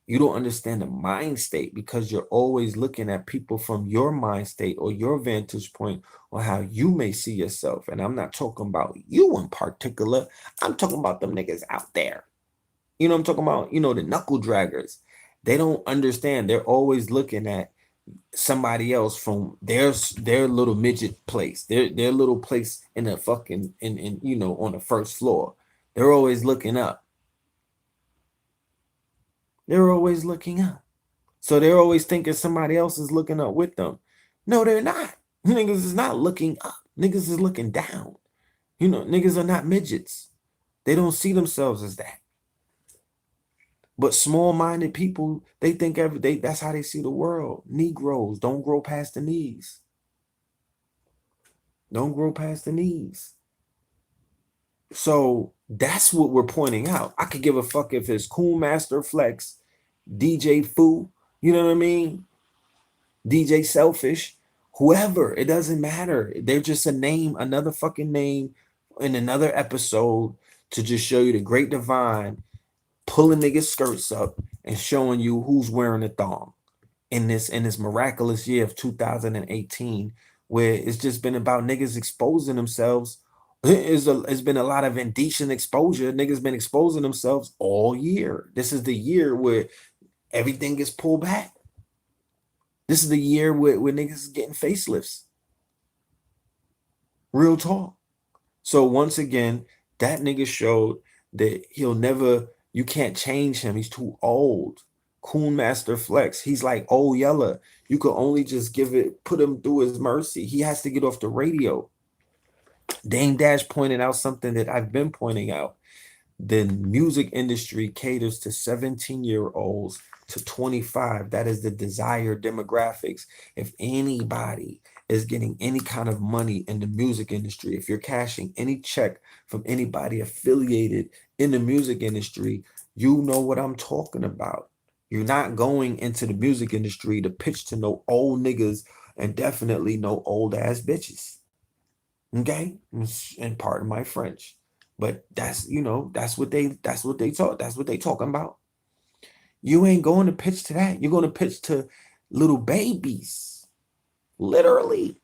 You don't understand the mind state, because you're always looking at people from your mind state or your vantage point or how you may see yourself. And I'm not talking about you in particular. I'm talking about them niggas out there. You know what I'm talking about? You know, the knuckle draggers. They don't understand. They're always looking at somebody else from their little midget place, their little place in a fucking in you know, on the first floor. They're always looking up. They're always looking up. So they're always thinking somebody else is looking up with them. No, they're not. Niggas is not looking up. Niggas is looking down. You know, niggas are not midgets. They don't see themselves as that. But small-minded people, they think every day that's how they see the world. Negroes don't grow past the knees. Don't grow past the knees. So that's what we're pointing out. I could give a fuck if it's Funkmaster Flex, DJ Foo, you know what I mean? DJ Selfish, whoever, it doesn't matter. They're just a name, another fucking name in another episode to just show you the great divine pulling niggas' skirts up and showing you who's wearing a thong in this miraculous year of 2018, where it's just been about niggas exposing themselves. It's been a lot of indecent exposure. Niggas been exposing themselves all year. This is the year where everything gets pulled back. This is the year where niggas is getting facelifts. Real talk. So once again, that nigga showed that he'll never, you can't change him. He's too old. Funkmaster Flex, he's like old Yella. You could only just put him through his mercy. He has to get off the radio. Dame Dash pointed out something that I've been pointing out. The music industry caters to 17-year-olds to 25. That is the desired demographics. If anybody is getting any kind of money in the music industry, if you're cashing any check from anybody affiliated in the music industry, you know what I'm talking about. You're not going into the music industry to pitch to no old niggas, and definitely no old ass bitches. Okay? And pardon my French. But that's, you know, that's what they talking about. You ain't going to pitch to that. You're going to pitch to little babies. Literally.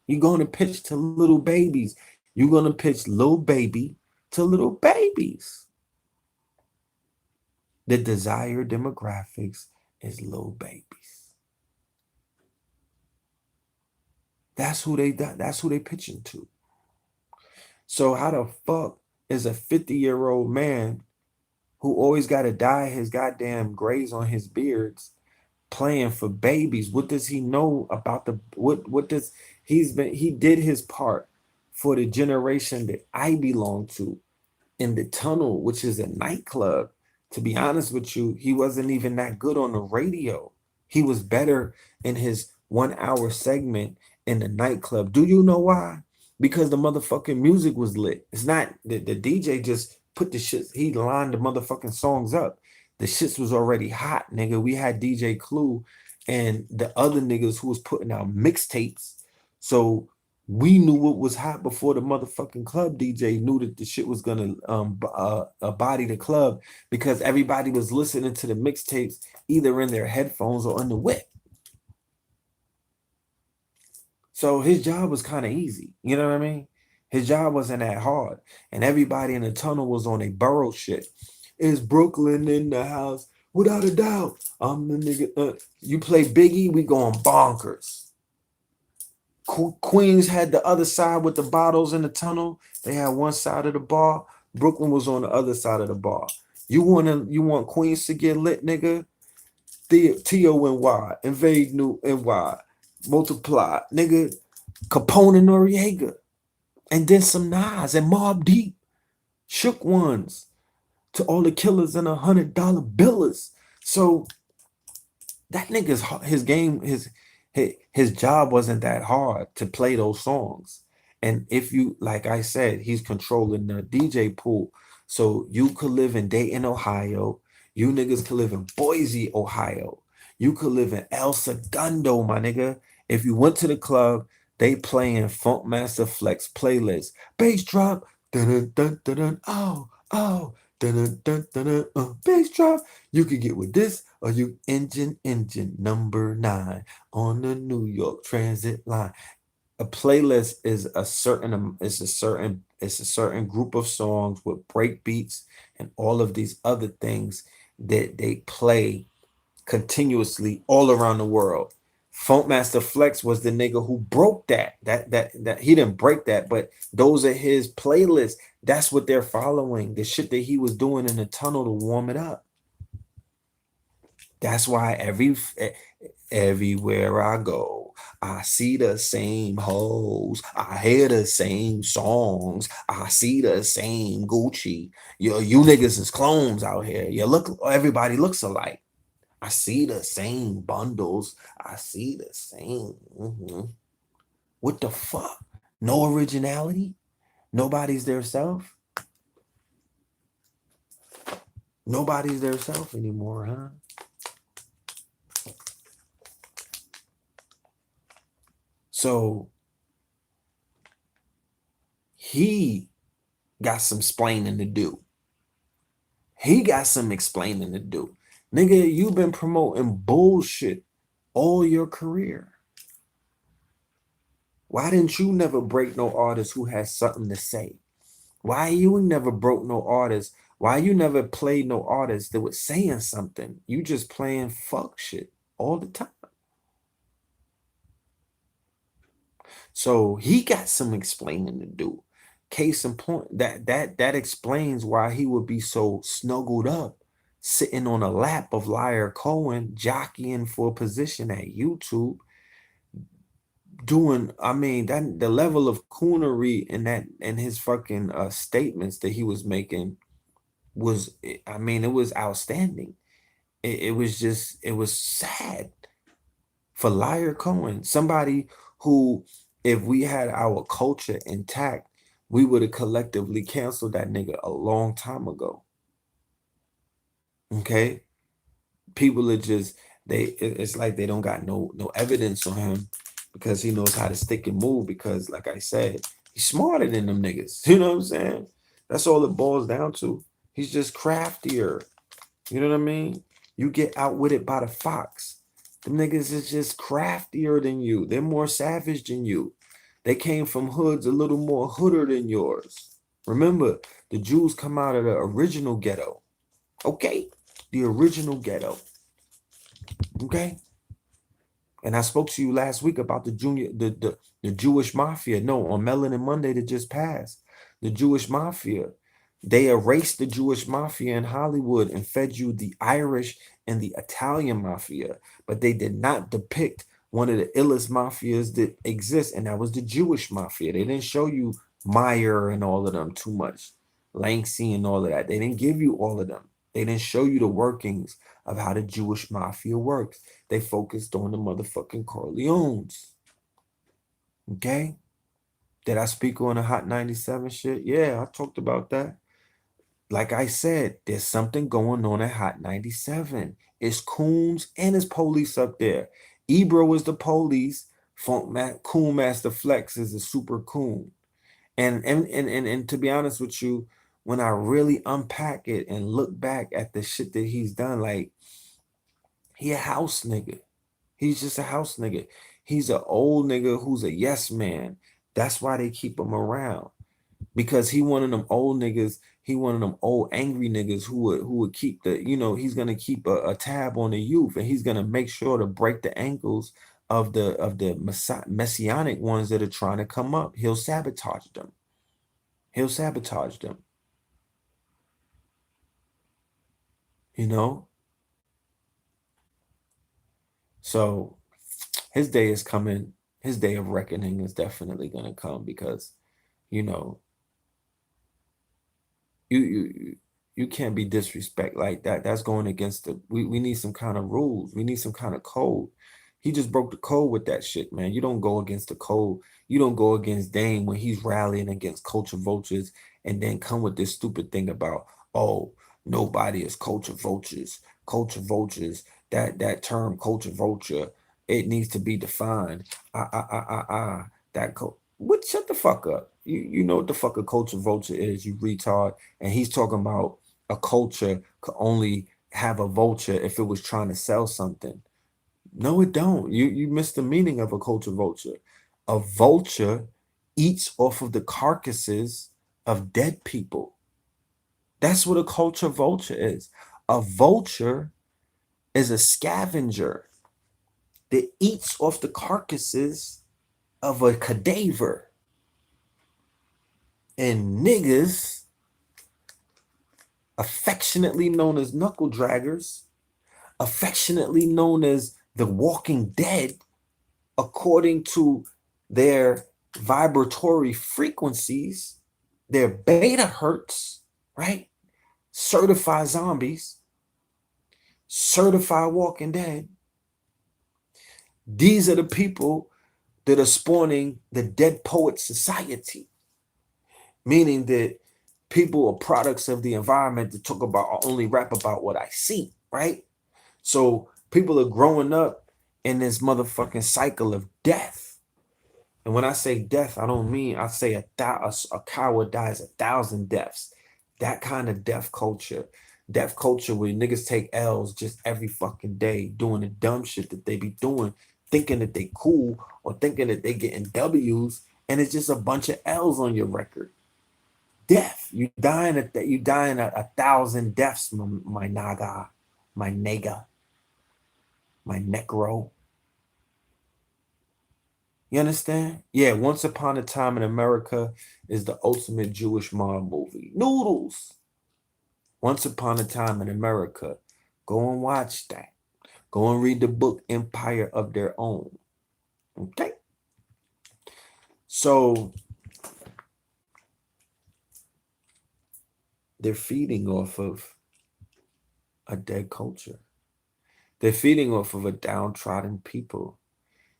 You're going to pitch to little babies. You're going to pitch little baby to little babies. The desired demographics is little babies. That's who they pitching to. So how the fuck is a 50-year-old man who always got to dye his goddamn grays on his beards playing for babies? What does he know about the what does he did his part for the generation that I belong to in the tunnel, which is a nightclub. To be honest with you, he wasn't even that good on the radio. He was better in his 1 hour segment in the nightclub. Do you know why? Because the motherfucking music was lit. It's not the DJ just put the shit, he lined the motherfucking songs up. The shits was already hot, nigga. We had DJ Clue and the other niggas who was putting out mixtapes. So we knew what was hot before the motherfucking club DJ knew that the shit was gonna body the club, because everybody was listening to the mixtapes either in their headphones or on the whip. So his job was kind of easy. You know what I mean? His job wasn't that hard. And everybody in the tunnel was on a borough shit. Is Brooklyn in the house? Without a doubt. I'm the nigga. You play Biggie, we going bonkers. Queens had the other side with the bottles in the tunnel. They had one side of the bar. Brooklyn was on the other side of the bar. You want Queens to get lit, nigga? TONY, Invade New NY, Multiply, nigga, Capone and Noriega, and then some Nas and Mobb Deep, Shook Ones, to all the killers and $100 billers. So that nigga's his job wasn't that hard to play those songs. And if you, like I said, he's controlling the DJ pool. So you could live in Dayton, Ohio. You niggas could live in Boise, Ohio. You could live in El Segundo, my nigga. If you went to the club, they playing Funkmaster Flex playlist. Bass drop, dun dun dun dun, oh, dun dun dun dun, bass drop. You could get with this, or you engine number 9 on the New York Transit line. A playlist is a certain group of songs with break beats and all of these other things that they play continuously all around the world. Funkmaster Flex was the nigga who broke that he didn't break that, but those are his playlists. That's what they're following, the shit that he was doing in the tunnel to warm it up. That's why everywhere I go, I see the same hoes. I hear the same songs. I see the same Gucci. You niggas is clones out here. Everybody looks alike. I see the same bundles. I see the same. What the fuck? No originality? Nobody's their self? Nobody's their self anymore, huh? So he got some explaining to do. Nigga, you've been promoting bullshit all your career. Why didn't you never break no artist who has something to say? Why you never broke no artist? Why you never played no artist that was saying something? You just playing fuck shit all the time. So he got some explaining to do. Case in point, that explains why he would be so snuggled up, sitting on a lap of Liar Cohen, jockeying for a position at YouTube, doing, I mean, that the level of coonery and his fucking statements that he was making was, I mean, it was outstanding. It was sad for Liar Cohen, somebody who, if we had our culture intact, we would have collectively canceled that nigga a long time ago. Okay? People are just, it's like they don't got no evidence on him because he knows how to stick and move, because like I said, he's smarter than them niggas. You know what I'm saying? That's all it boils down to. He's just craftier. You know what I mean? You get outwitted by the fox. Them niggas is just craftier than you. They're more savage than you. They came from hoods a little more hooder than yours. Remember, the Jews come out of the original ghetto. Okay? The original ghetto. Okay? And I spoke to you last week about the Jewish Mafia. No, on Melanin Monday that just passed. The Jewish Mafia. They erased the Jewish Mafia in Hollywood and fed you the Irish and the Italian Mafia. But they did not depict one of the illest mafias that exist, and that was the Jewish Mafia. They didn't show you Meyer and all of them too much. Langsy and all of that. They didn't give you all of them. They didn't show you the workings of how the Jewish Mafia works. They focused on the motherfucking Corleones. Okay? Did I speak on the Hot 97 shit? Yeah, I talked about that. Like I said, there's something going on at Hot 97. It's coons and it's police up there. Ebro is the police. Funkmaster Flex is a super coon. And to be honest with you, when I really unpack it and look back at the shit that he's done, like, he a house nigga. He's just a house nigga. He's an old nigga who's a yes man. That's why they keep him around. Because he one of them old niggas, he one of them old angry niggas who would keep the, he's gonna keep a tab on the youth, and he's gonna make sure to break the ankles of the messianic ones that are trying to come up. He'll sabotage them. He'll sabotage them. So his day is coming. His day of reckoning is definitely gonna come, because you you can't be disrespect like that. That's going against we need some kind of rules. We need some kind of code. He just broke the code with that shit, man. You don't go against the code. You don't go against Dame when he's rallying against culture vultures and then come with this stupid thing about, oh, nobody is culture vultures. Culture vultures, that term culture vulture, it needs to be defined. That what? Shut the fuck up. You know what the fuck a culture vulture is, you retard. And he's talking about a culture could only have a vulture if it was trying to sell something. No, it don't. You missed the meaning of a culture vulture. A vulture eats off of the carcasses of dead people. That's what a culture vulture is. A vulture is a scavenger that eats off the carcasses of a cadaver. And niggas, affectionately known as knuckle draggers, affectionately known as the Walking Dead, according to their vibratory frequencies, their beta hertz, right? Certified zombies, certified Walking Dead. These are the people that are spawning the Dead Poet Society, meaning that people are products of the environment that talk about, or only rap about what I see, right? So people are growing up in this motherfucking cycle of death. And when I say death, I don't mean, I say a coward dies 1,000 deaths. That kind of death culture where niggas take L's just every fucking day, doing the dumb shit that they be doing, thinking that they cool or thinking that they getting W's, and it's just a bunch of L's on your record. Death. You dying at 1,000 deaths, my naga, my nega, my necro. You understand? Yeah, Once Upon a Time in America is the ultimate Jewish mob movie. Noodles. Once Upon a Time in America. Go and watch that. Go and read the book Empire of Their Own. Okay? So they're feeding off of a dead culture. They're feeding off of a downtrodden people.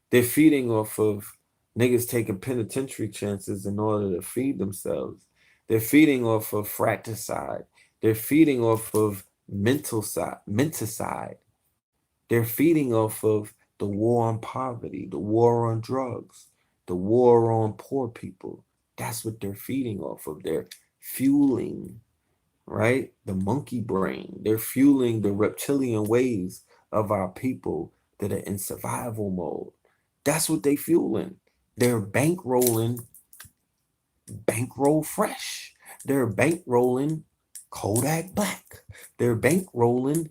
They're feeding off of niggas taking penitentiary chances in order to feed themselves. They're feeding off of fratricide. They're feeding off of menticide. They're feeding off of the war on poverty, the war on drugs, the war on poor people. That's what they're feeding off of. They're fueling, right? The monkey brain. They're fueling the reptilian ways of our people that are in survival mode. That's what they fueling. They're bankrolling Bankroll Fresh. They're bankrolling Kodak Black. They're bankrolling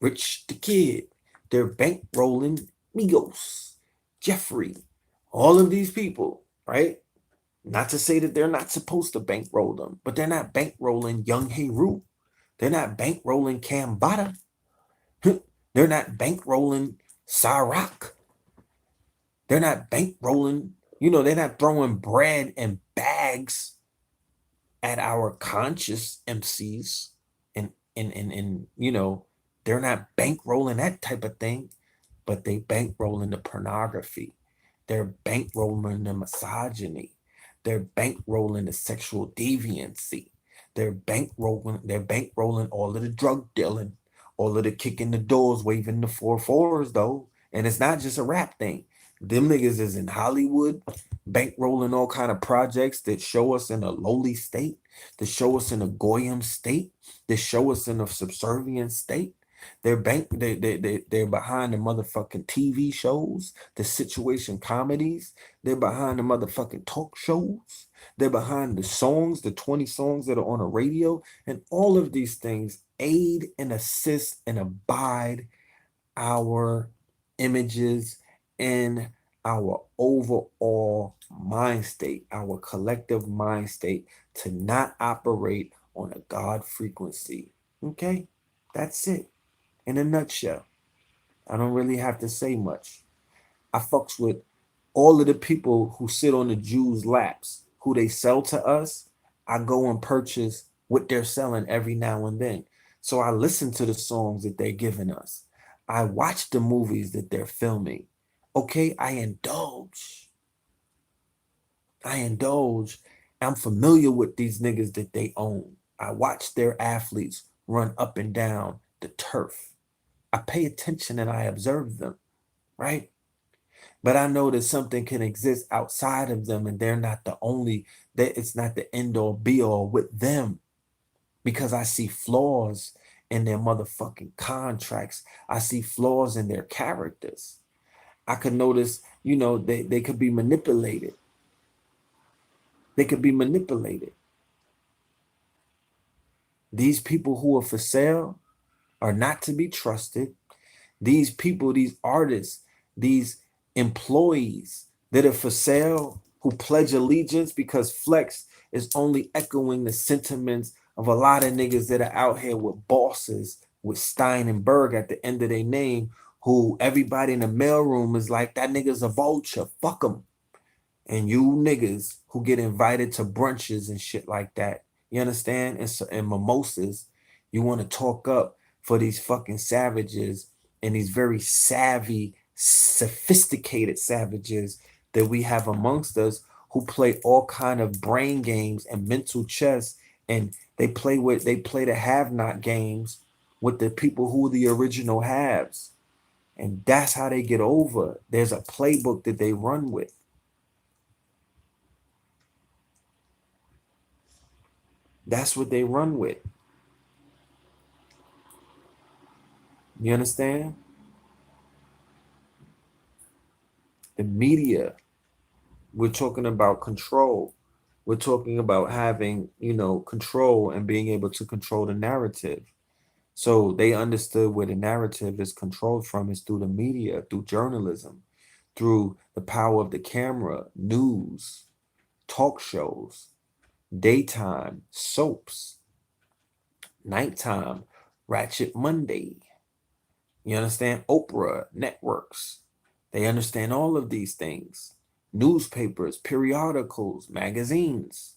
Rich the Kid. They're bankrolling Migos, Jeffrey, all of these people, right? Not to say that they're not supposed to bankroll them, but they're not bankrolling Young Heru. They're not bankrolling Cambada. They're not bankrolling Cyrock. They're not bankrolling, they're not throwing bread and bags at our conscious MCs and they're not bankrolling that type of thing, but they bankrolling the pornography. They're bankrolling the misogyny. They're bankrolling the sexual deviancy. They're bankrolling all of the drug dealing, all of the kicking the doors, waving the 4-4s though. And it's not just a rap thing. Them niggas is in Hollywood, bankrolling all kind of projects that show us in a lowly state, that show us in a goyim state, that show us in a subservient state. They're behind the motherfucking TV shows, the situation comedies. They're behind the motherfucking talk shows. They're behind the songs, the 20 songs that are on the radio. And all of these things aid and assist and abide our images and our overall mind state, our collective mind state, to not operate on a God frequency. Okay? That's it. In a nutshell. I don't really have to say much. I fucks with all of the people who sit on the Jews' laps, who they sell to us. I go and purchase what they're selling every now and then. So I listen to the songs that they're giving us. I watch the movies that they're filming. Okay, I indulge. I'm familiar with these niggas that they own. I watch their athletes run up and down the turf. I pay attention and I observe them, right? But I know that something can exist outside of them and they're not the only, that it's not the end all be all with them, because I see flaws in their motherfucking contracts. I see flaws in their characters. I could notice, they could be manipulated. They could be manipulated. These people who are for sale are not to be trusted. These people, these artists, these employees that are for sale, who pledge allegiance because Flex is only echoing the sentiments of a lot of niggas that are out here with bosses, with Stein and Berg at the end of their name, who everybody in the mailroom is like, that nigga's a vulture, fuck him. And you niggas who get invited to brunches and shit like that, you understand? And mimosas, you want to talk up for these fucking savages and these very savvy, sophisticated savages that we have amongst us, who play all kind of brain games and mental chess, and they play the have-not games with the people who are the original haves. And that's how they get over. There's a playbook that they run with. That's what they run with. You understand? The media, we're talking about control. We're talking about having, control and being able to control the narrative. So they understood where the narrative is controlled from is through the media, through journalism, through the power of the camera, news, talk shows, daytime, soaps, nighttime, Ratchet Monday. You understand? Oprah, networks. They understand all of these things. Newspapers, periodicals, magazines,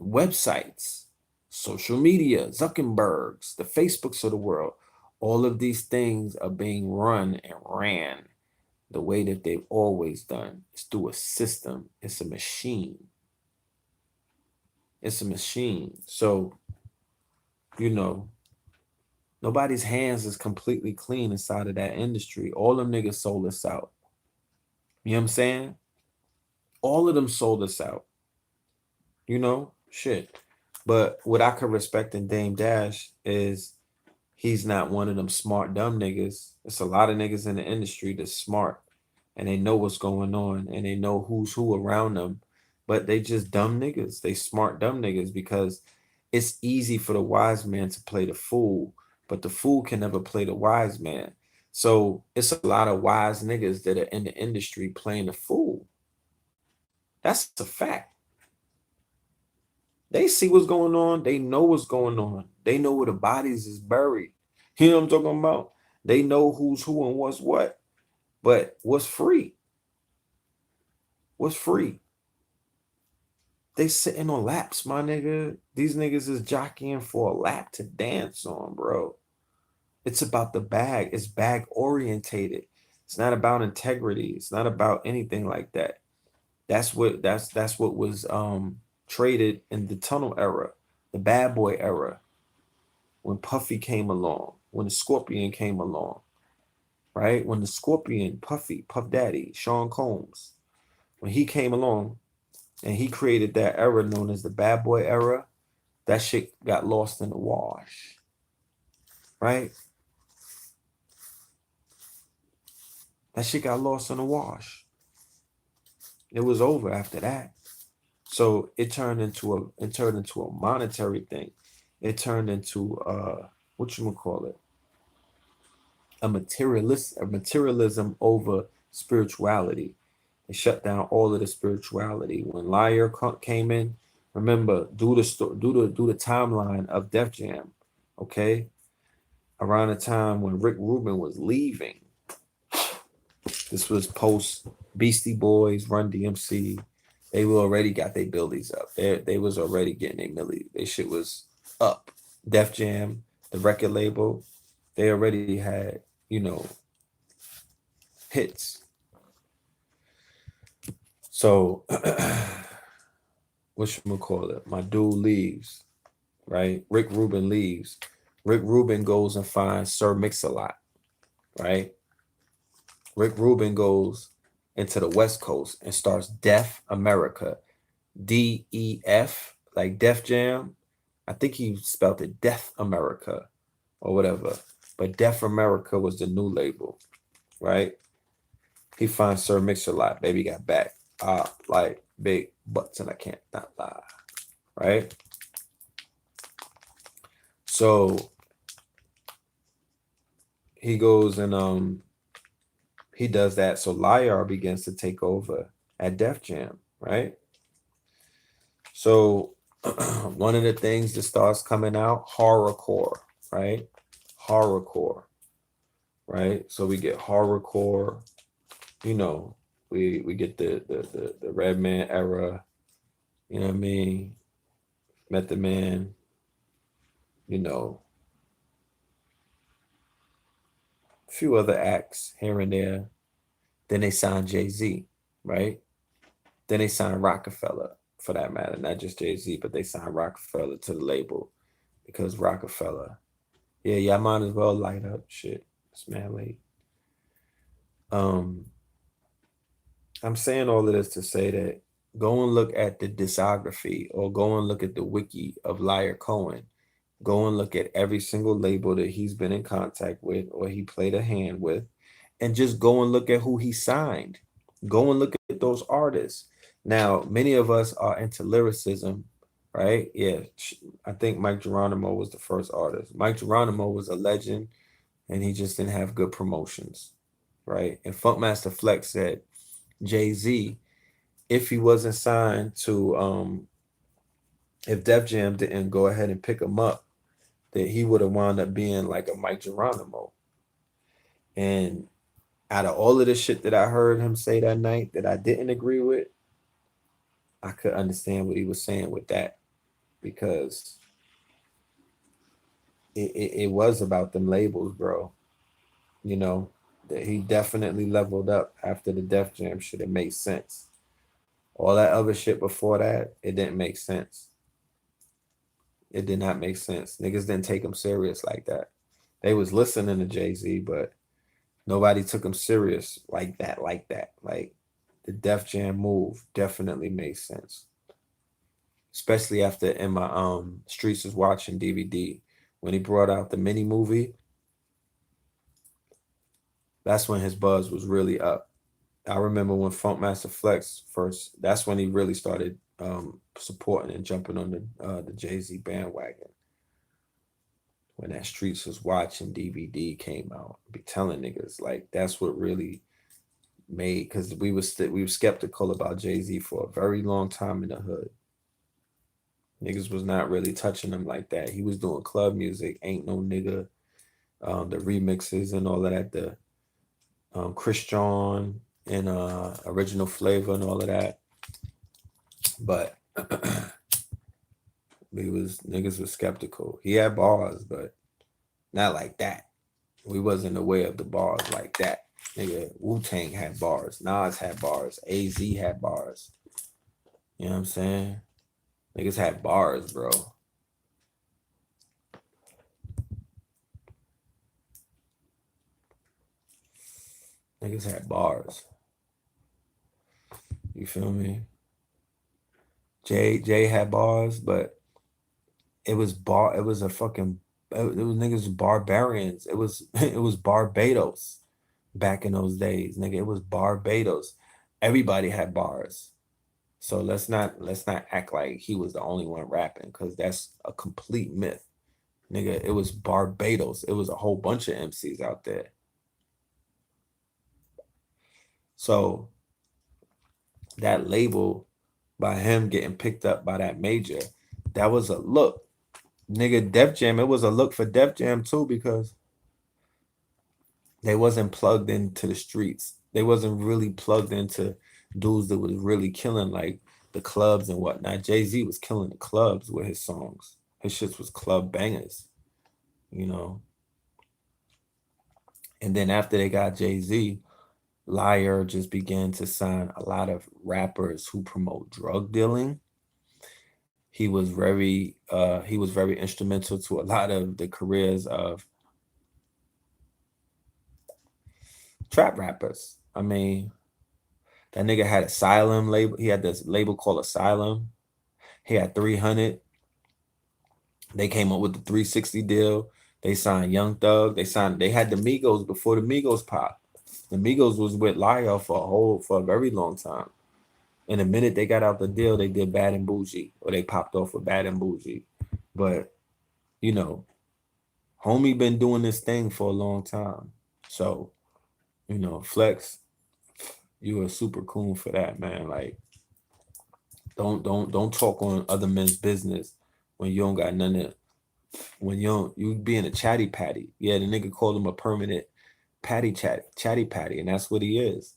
websites, social media, Zuckerbergs, the Facebooks of the world. All of these things are being run and ran the way that they've always done. It's through a system. It's a machine. It's a machine. So, nobody's hands is completely clean inside of that industry. All them niggas sold us out. You know what I'm saying? All of them sold us out. Shit. But what I could respect in Dame Dash is he's not one of them smart dumb niggas. It's a lot of niggas in the industry that's smart and they know what's going on and they know who's who around them, but they just dumb niggas. They smart dumb niggas because it's easy for the wise man to play the fool, but the fool can never play the wise man. So it's a lot of wise niggas that are in the industry playing the fool. That's a fact. They see what's going on. They know what's going on. They know where the bodies is buried. You know what I'm talking about? They know who's who and what's what. But what's free? What's free? They sitting on laps, my nigga. These niggas is jockeying for a lap to dance on, bro. It's about the bag. It's bag orientated. It's not about integrity. It's not about anything like that. That's what was traded in the tunnel era, the bad boy era, when Puffy came along, when the Scorpion came along, right? When the Scorpion, Puffy, Puff Daddy, Sean Combs, when he came along and he created that era known as the bad boy era, that shit got lost in the wash, right? That shit got lost in the wash. It was over after that. So it turned into a monetary thing. It turned into a materialism over spirituality. It shut down all of the spirituality. When Liar came in, remember, do the timeline of Def Jam, okay? Around the time when Rick Rubin was leaving. This was post Beastie Boys, Run DMC. They were already got their billies up. They was already getting their milli. Their shit was up. Def Jam, the record label, they already had, hits. So whatchamacallit? My dude leaves, right? Rick Rubin leaves. Rick Rubin goes and finds Sir Mix-a-Lot, right? Rick Rubin goes into the West Coast and starts Def America. DEF, like Def Jam. I think he spelled it Def America or whatever. But Def America was the new label, right? He finds Sir Mix-a-Lot. Baby got back. Like big butts and I can't not lie, right? So he goes and he does that. So Liar begins to take over at Def Jam, right? So one of the things that starts coming out, horrorcore, right? Horrorcore, right? So we get horrorcore, we get the Redman era, you know what I mean? Method Man, a few other acts here and there. Then they signed Jay-Z, right? Then they signed Rockefeller, for that matter, not just Jay-Z, but they signed Rockefeller to the label because Rockefeller, y'all might as well light up shit. It's man late. I'm saying all of this to say that go and look at the discography or go and look at the wiki of Liar Cohen. Go and look at every single label that he's been in contact with or he played a hand with, and just go and look at who he signed. Go and look at those artists. Now, many of us are into lyricism, right? Yeah, I think Mike Geronimo was the first artist. Mike Geronimo was a legend, and he just didn't have good promotions, right? And Funkmaster Flex said, Jay-Z, if he wasn't signed to, if Def Jam didn't go ahead and pick him up, that he would have wound up being like a Mike Geronimo. And out of all of the shit that I heard him say that night that I didn't agree with, I could understand what he was saying with that, because it was about them labels, bro. That he definitely leveled up after the Def Jam shit. It made sense. All that other shit before that, it didn't make sense. It did not make sense. Niggas didn't take him serious like that. They was listening to Jay-Z, but nobody took him serious like that. Like the Def Jam move definitely made sense. Especially after in my Streets is Watching DVD, when he brought out the mini movie, that's when his buzz was really up. I remember when Funkmaster Flex first, that's when he really started supporting and jumping on the Jay-Z bandwagon. When that Streets Was Watching DVD came out, I be telling niggas, like, that's what really made, because we were skeptical about Jay-Z for a very long time in the hood. Niggas was not really touching him like that. He was doing club music, Ain't No Nigga, the remixes and all of that, the Chris John and Original Flavor and all of that. But niggas was skeptical. He had bars, but not like that. We wasn't aware of the bars like that. Nigga, Wu-Tang had bars, Nas had bars, AZ had bars. You know what I'm saying? Niggas had bars, bro. Niggas had bars. You feel me? Jay had bars, but it was a fucking, it was niggas barbarians. It was Barbados back in those days, nigga. It was Barbados. Everybody had bars. So let's not act like he was the only one rapping, because that's a complete myth. Nigga, it was Barbados. It was a whole bunch of MCs out there. So that label, by him getting picked up by that major, that was a look. Nigga, Def Jam, it was a look for Def Jam too, because they wasn't plugged into the streets. They wasn't really plugged into dudes that was really killing like the clubs and whatnot. Jay-Z was killing the clubs with his songs. His shits was club bangers, you know. And then after they got Jay-Z, Liar just began to sign a lot of rappers who promote drug dealing. He was very instrumental to a lot of the careers of trap rappers. I mean, that nigga had Asylum label. He had this label called Asylum. He had 300. They came up with the 360 deal. They signed Young Thug. They had the Migos before the Migos popped. The Migos was with Liar for a very long time. And the minute they got out the deal, they did Bad and Bougie, or they popped off with Bad and Bougie. But, you know, homie been doing this thing for a long time. So, you know, Flex, you a super cool for that, man. Like, don't talk on other men's business when you don't got nothing. When you being a chatty patty. Yeah, the nigga called him a permanent chatty patty, and that's what he is.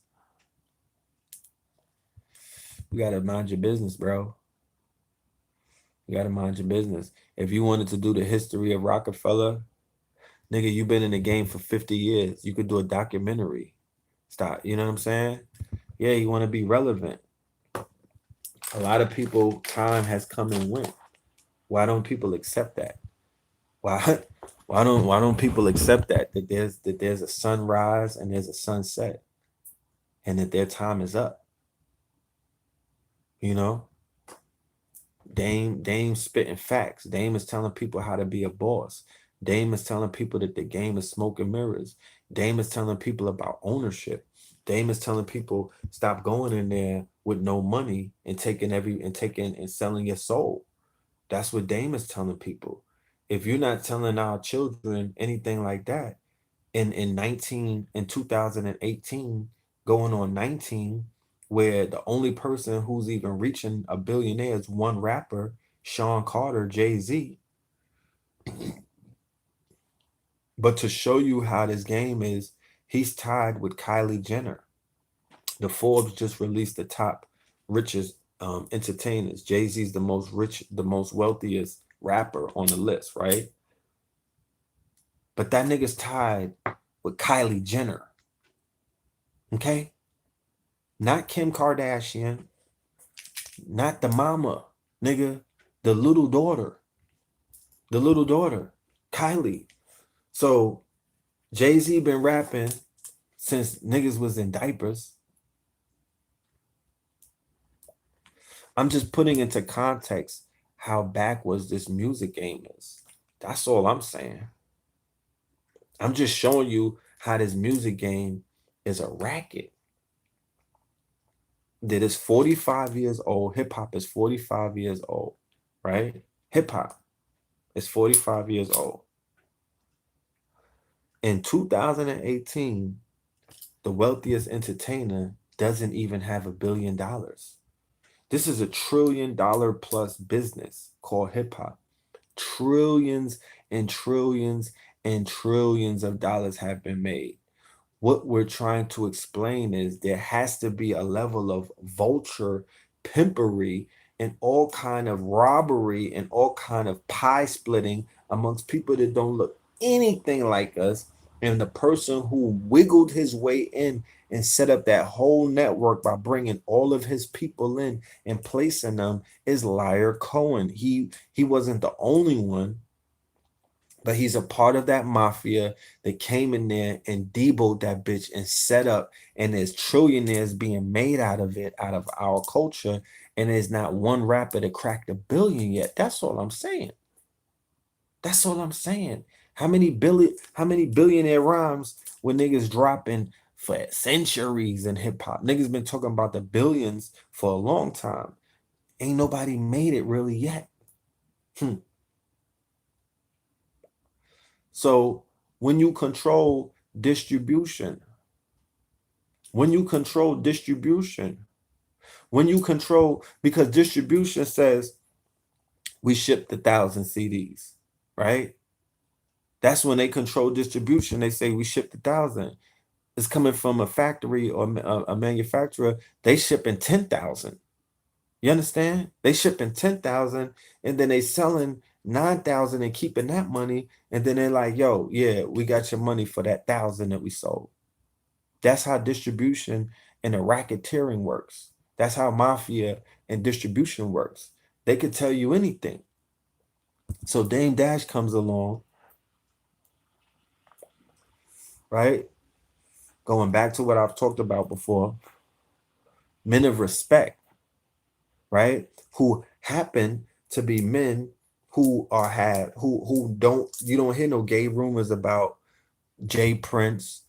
You gotta mind your business, bro. You gotta mind your business. If you wanted to do the history of Rockefeller, nigga, you've been in the game for 50 years. You could do a documentary. Stop. You know what I'm saying? Yeah, you want to be relevant. A lot of people, time has come and went. Why don't people accept that? Why don't people accept that there's a sunrise and there's a sunset, and that their time is up? You know, Dame spitting facts. Dame is telling people how to be a boss. Dame is telling people that the game is smoke and mirrors. Dame is telling people about ownership. Dame is telling people stop going in there with no money and taking and selling your soul. That's what Dame is telling people. If you're not telling our children anything like that in 2018, going on 19, where the only person who's even reaching a billionaire is one rapper, Sean Carter, Jay-Z. But to show you how this game is, he's tied with Kylie Jenner. The Forbes just released the top richest entertainers. Jay-Z's the most rich, the most wealthiest rapper on the list, right? But that nigga's tied with Kylie Jenner. Okay? Not Kim Kardashian, not the mama, nigga, the little daughter, Kylie. So Jay-Z been rapping since niggas was in diapers. I'm just putting into context how backwards this music game is. That's all I'm saying. I'm just showing you how this music game is a racket. That is 45 years old. Hip hop is 45 years old, right? Hip hop is 45 years old. In 2018, the wealthiest entertainer doesn't even have $1 billion. This is $1 trillion plus business called hip hop. Trillions and trillions and trillions of dollars have been made. What we're trying to explain is there has to be a level of vulture pimpery and all kind of robbery and all kind of pie splitting amongst people that don't look anything like us. And the person who wiggled his way in and set up that whole network by bringing all of his people in and placing them is Liar Cohen. He wasn't the only one, but he's a part of that mafia that came in there and deboed that bitch and set up, and there's trillionaires being made out of it, out of our culture, and there's not one rapper that cracked $1 billion yet. That's all I'm saying. That's all I'm saying. How many billionaire rhymes were niggas dropping for centuries in hip hop? Niggas been talking about the billions for a long time. Ain't nobody made it really yet. So when you control distribution, because distribution says we shipped 1,000 CDs, right? That's when they control distribution. They say we shipped 1,000. It's coming from a factory or a manufacturer. They shipping 10,000. You understand? They shipping 10,000 and then they selling 9,000 and keeping that money. And then they're like, yo, yeah, we got your money for that 1,000 that we sold. That's how distribution and the racketeering works. That's how mafia and distribution works. They could tell you anything. So Dame Dash comes along, right? Going back to what I've talked about before, men of respect, right? Who happen to be men who don't, you don't hear no gay rumors about Jay Prince,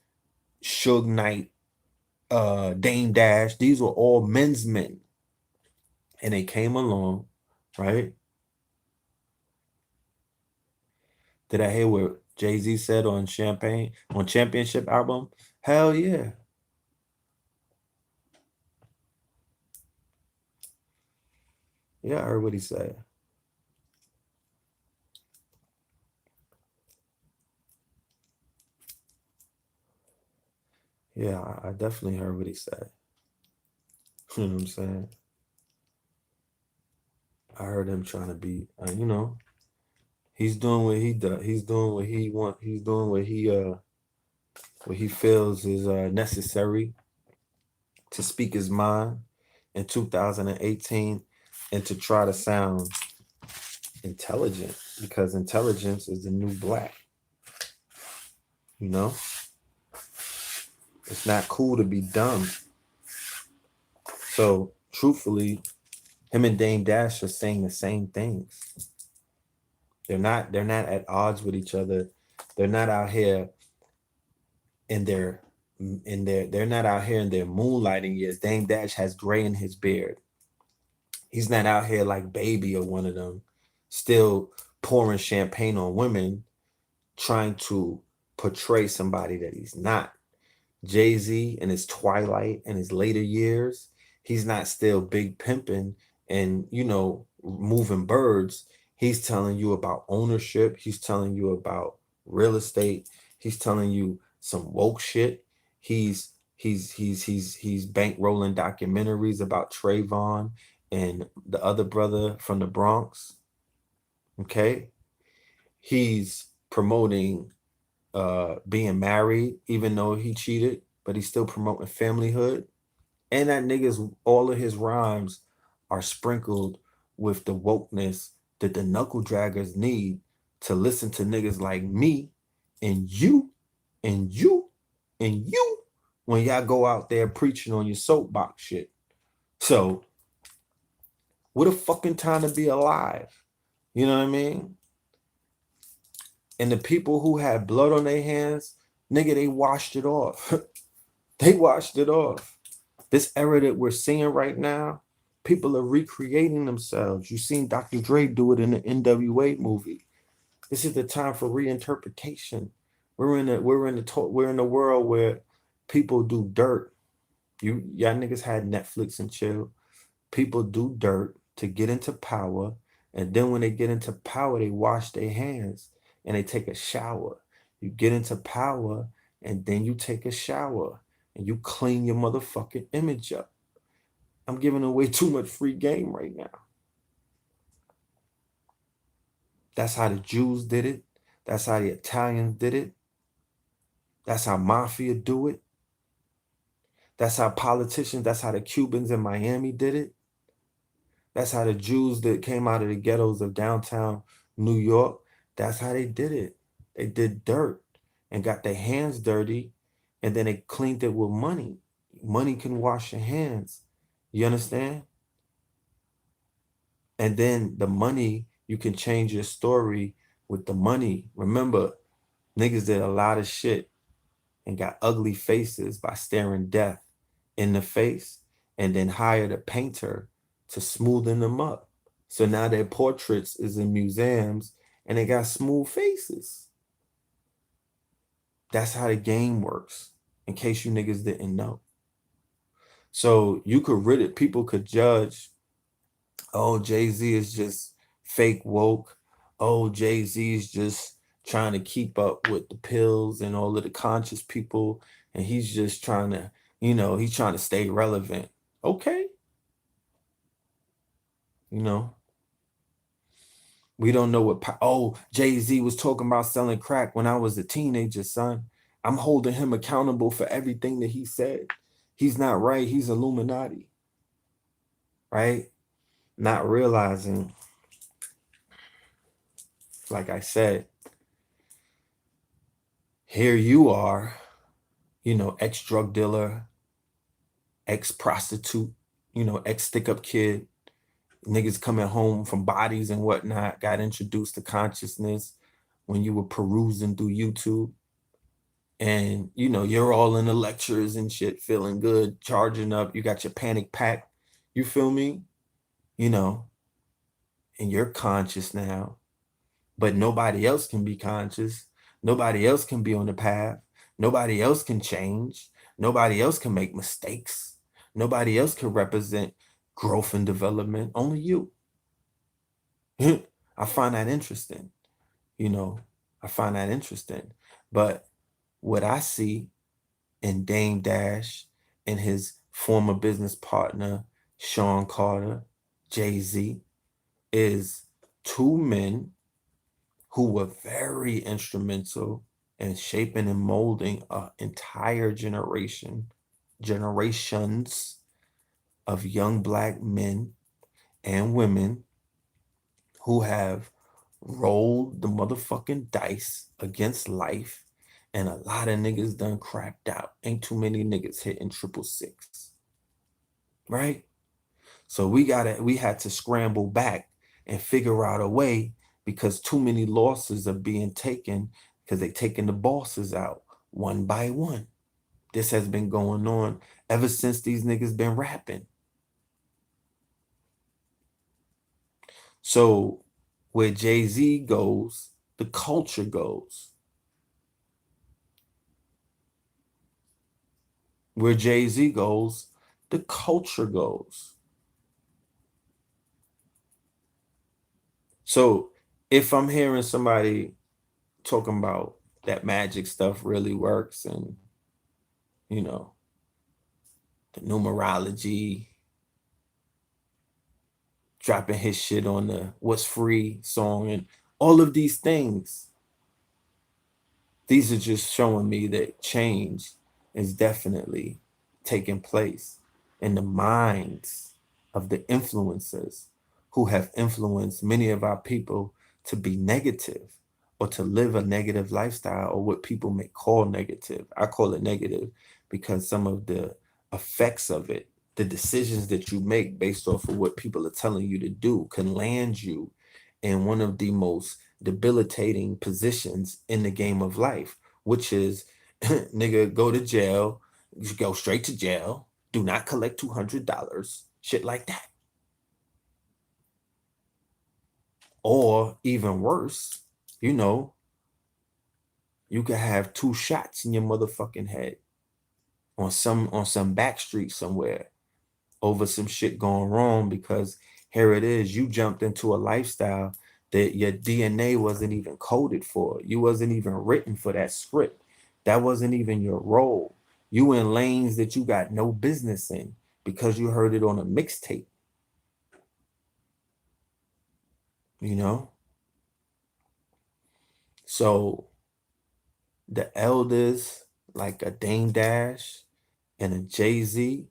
Suge Knight, Dame Dash. These were all men's men. And they came along, right? Did I hear what Jay-Z said on Championship album? Hell yeah. Yeah, I heard what he said. Yeah, I definitely heard what he said. You know what I'm saying? I heard him trying to be, he's doing what he does. He's doing what he wants. He's doing what he feels is necessary to speak his mind in 2018 and to try to sound intelligent, because intelligence is the new black. You know? It's not cool to be dumb. So truthfully, him and Dame Dash are saying the same things. They're not at odds with each other. They're not out here they're not out here in their moonlighting years. Dame Dash has gray in his beard. He's not out here like Baby or one of them, still pouring champagne on women, trying to portray somebody that he's not. Jay-Z in his twilight and his later years, he's not still big pimping and, moving birds. He's telling you about ownership. He's telling you about real estate. He's telling you some woke shit. He's bankrolling documentaries about Trayvon and the other brother from the Bronx. Okay. He's promoting being married, even though he cheated, but he's still promoting familyhood. And that nigga's, all of his rhymes are sprinkled with the wokeness that the knuckle draggers need to listen to niggas like me and you and you and you when y'all go out there preaching on your soapbox shit. So what a fucking time to be alive. You know what I mean? And the people who had blood on their hands, nigga, they washed it off. They washed it off. This era that we're seeing right now, people are recreating themselves. You seen Dr. Dre do it in the NWA movie. This is the time for reinterpretation. We're in a world where people do dirt. Y'all niggas had Netflix and chill. People do dirt to get into power, and then when they get into power, they wash their hands and they take a shower. You get into power, and then you take a shower and you clean your motherfucking image up. I'm giving away too much free game right now. That's how the Jews did it. That's how the Italians did it. That's how Mafia do it. That's how politicians, that's how the Cubans in Miami did it. That's how the Jews that came out of the ghettos of downtown New York, that's how they did it. They did dirt and got their hands dirty, and then they cleaned it with money. Money can wash your hands. You understand? And then the money, you can change your story with the money. Remember, niggas did a lot of shit and got ugly faces by staring death in the face, and then hired a painter to smoothen them up. So now their portraits is in museums and they got smooth faces. That's how the game works, in case you niggas didn't know. So you could rid it, people could judge, oh, Jay-Z is just fake woke. Oh, Jay-Z is just trying to keep up with the pills and all of the conscious people, and he's just trying to, he's trying to stay relevant. Okay. We don't know what, Jay-Z was talking about selling crack when I was a teenager, son. I'm holding him accountable for everything that he said. He's not right. He's Illuminati. Right? Not realizing, like I said, here you are, ex-drug dealer, ex-prostitute, ex-stick-up kid, niggas coming home from bodies and whatnot, got introduced to consciousness when you were perusing through YouTube. And, you're all in the lectures and shit, feeling good, charging up. You got your panic pack. You feel me? And you're conscious now. But nobody else can be conscious. Nobody else can be on the path. Nobody else can change. Nobody else can make mistakes. Nobody else can represent growth and development. Only you. I find that interesting. I find that interesting. But what I see in Dame Dash and his former business partner, Sean Carter, Jay-Z, is two men who were very instrumental in shaping and molding an entire generations of young Black men and women who have rolled the motherfucking dice against life, and a lot of niggas done crapped out. Ain't too many niggas hitting 666. Right? So we had to scramble back and figure out a way, because too many losses are being taken because they taking the bosses out one by one. This has been going on ever since these niggas been rapping. So where Jay-Z goes, the culture goes. Where Jay-Z goes, the culture goes. So if I'm hearing somebody talking about that magic stuff really works, and the numerology, dropping his shit on the What's Free song, and all of these things, these are just showing me that change is definitely taking place in the minds of the influencers who have influenced many of our people to be negative, or to live a negative lifestyle, or what people may call negative. I call it negative because some of the effects of it, the decisions that you make based off of what people are telling you to do, can land you in one of the most debilitating positions in the game of life, which is nigga, go to jail, go straight to jail, do not collect $200, shit like that. Or even worse, you know, you could have 2 shots in your motherfucking head on some back street somewhere over some shit going wrong, because here it is, you jumped into a lifestyle that your DNA wasn't even coded for. You wasn't even written for that script. That wasn't even your role. You in lanes that you got no business in because you heard it on a mixtape. You know? So the elders like a Dame Dash and a Jay-Z,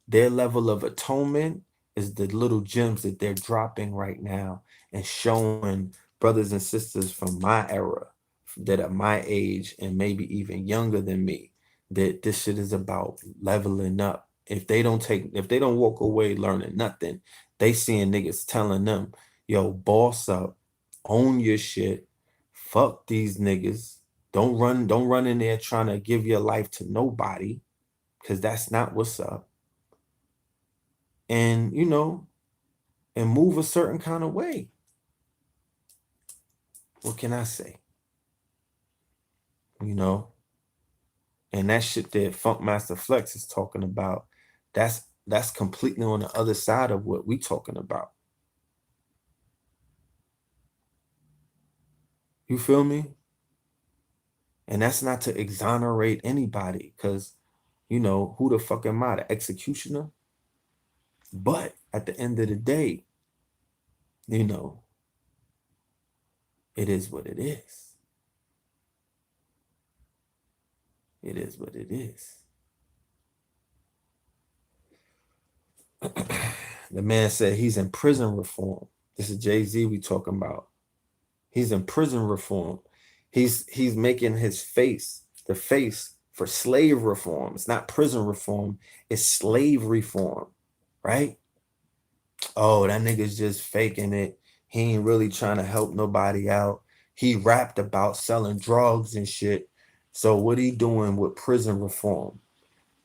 their level of atonement is the little gems that they're dropping right now and showing brothers and sisters from my era that are my age and maybe even younger than me that this shit is about leveling up. If they don't walk away learning nothing, they seeing niggas telling them, yo, boss up, own your shit, fuck these niggas. Don't run in there trying to give your life to nobody, because that's not what's up. And you know, and move a certain kind of way. What can I say? You know, and that shit that Funkmaster Flex is talking about, that's completely on the other side of what we talking about. You feel me? And that's not to exonerate anybody, because you know, who the fuck am I, the executioner? But at the end of the day, you know, it is what it is. It is what it is. The man said he's in prison reform. This is Jay-Z we talking about. He's in prison reform. He's making his face, the face for slave reform. It's not prison reform, it's slave reform, right? Oh, that nigga's just faking it. He ain't really trying to help nobody out. He rapped about selling drugs and shit. So what he doing with prison reform?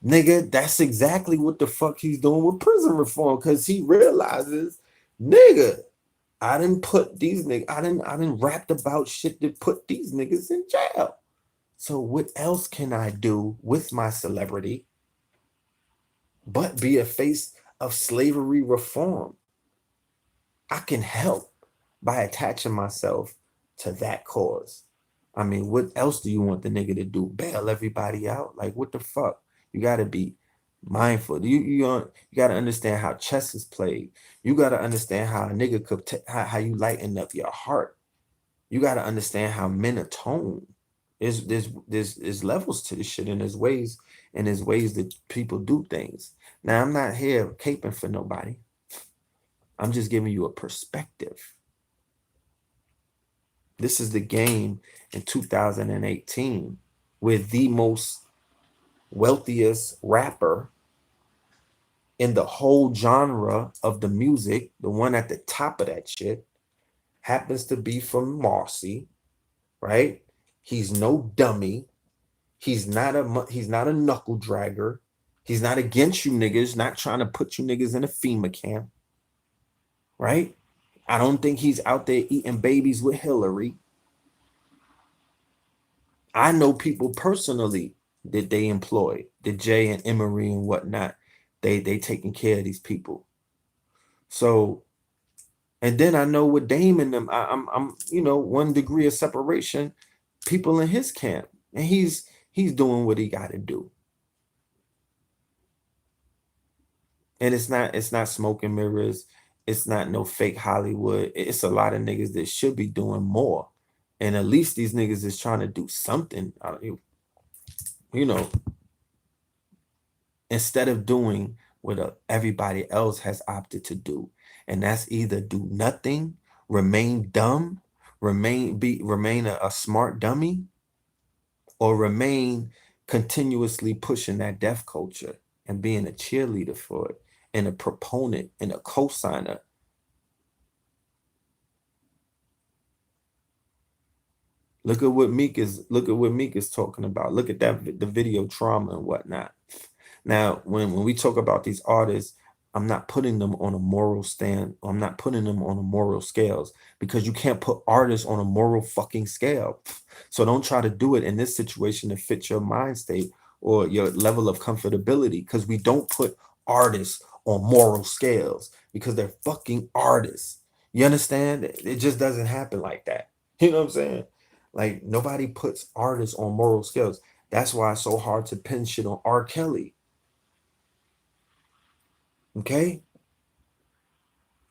Nigga, that's exactly what the fuck he's doing with prison reform, because he realizes, nigga, I didn't put these niggas, I didn't rap about shit that put these niggas in jail. So what else can I do with my celebrity but be a face of slavery reform? I can help by attaching myself to that cause. I mean, what else do you want the nigga to do? Bail everybody out? Like, what the fuck? You gotta be mindful. You gotta understand how chess is played. You gotta understand how a nigga could how you lighten up your heart. You gotta understand how men atone. There's levels to this shit, and there's ways that people do things. Now, I'm not here caping for nobody. I'm just giving you a perspective. This is the game in 2018 where the most wealthiest rapper in the whole genre of the music, the one at the top of that shit, happens to be from Marcy, right? He's no dummy. He's not a knuckle dragger. He's not against you niggas, not trying to put you niggas in a FEMA camp, right? I don't think he's out there eating babies with Hillary. I know people personally that they employ, the Jay and Emery and whatnot. They taking care of these people. So, and then I know with Dame and them, I'm 1 degree of separation, people in his camp, and he's doing what he got to do. And it's not smoke and mirrors. It's not no fake Hollywood. It's a lot of niggas that should be doing more. And at least these niggas is trying to do something, instead of doing what everybody else has opted to do. And that's either do nothing, remain dumb, remain a smart dummy, or remain continuously pushing that death culture and being a cheerleader for it and a proponent and a co-signer. Look at what Meek is talking about. Look at that the video Trauma and whatnot. Now, when we talk about these artists, I'm not putting them on a moral stand. I'm not putting them on a moral scales because you can't put artists on a moral fucking scale. So don't try to do it in this situation to fit your mind state or your level of comfortability because we don't put artists on moral scales because they're fucking artists. You understand? It just doesn't happen like that. You know what I'm saying? Like nobody puts artists on moral scales. That's why it's so hard to pin shit on R. Kelly. Okay?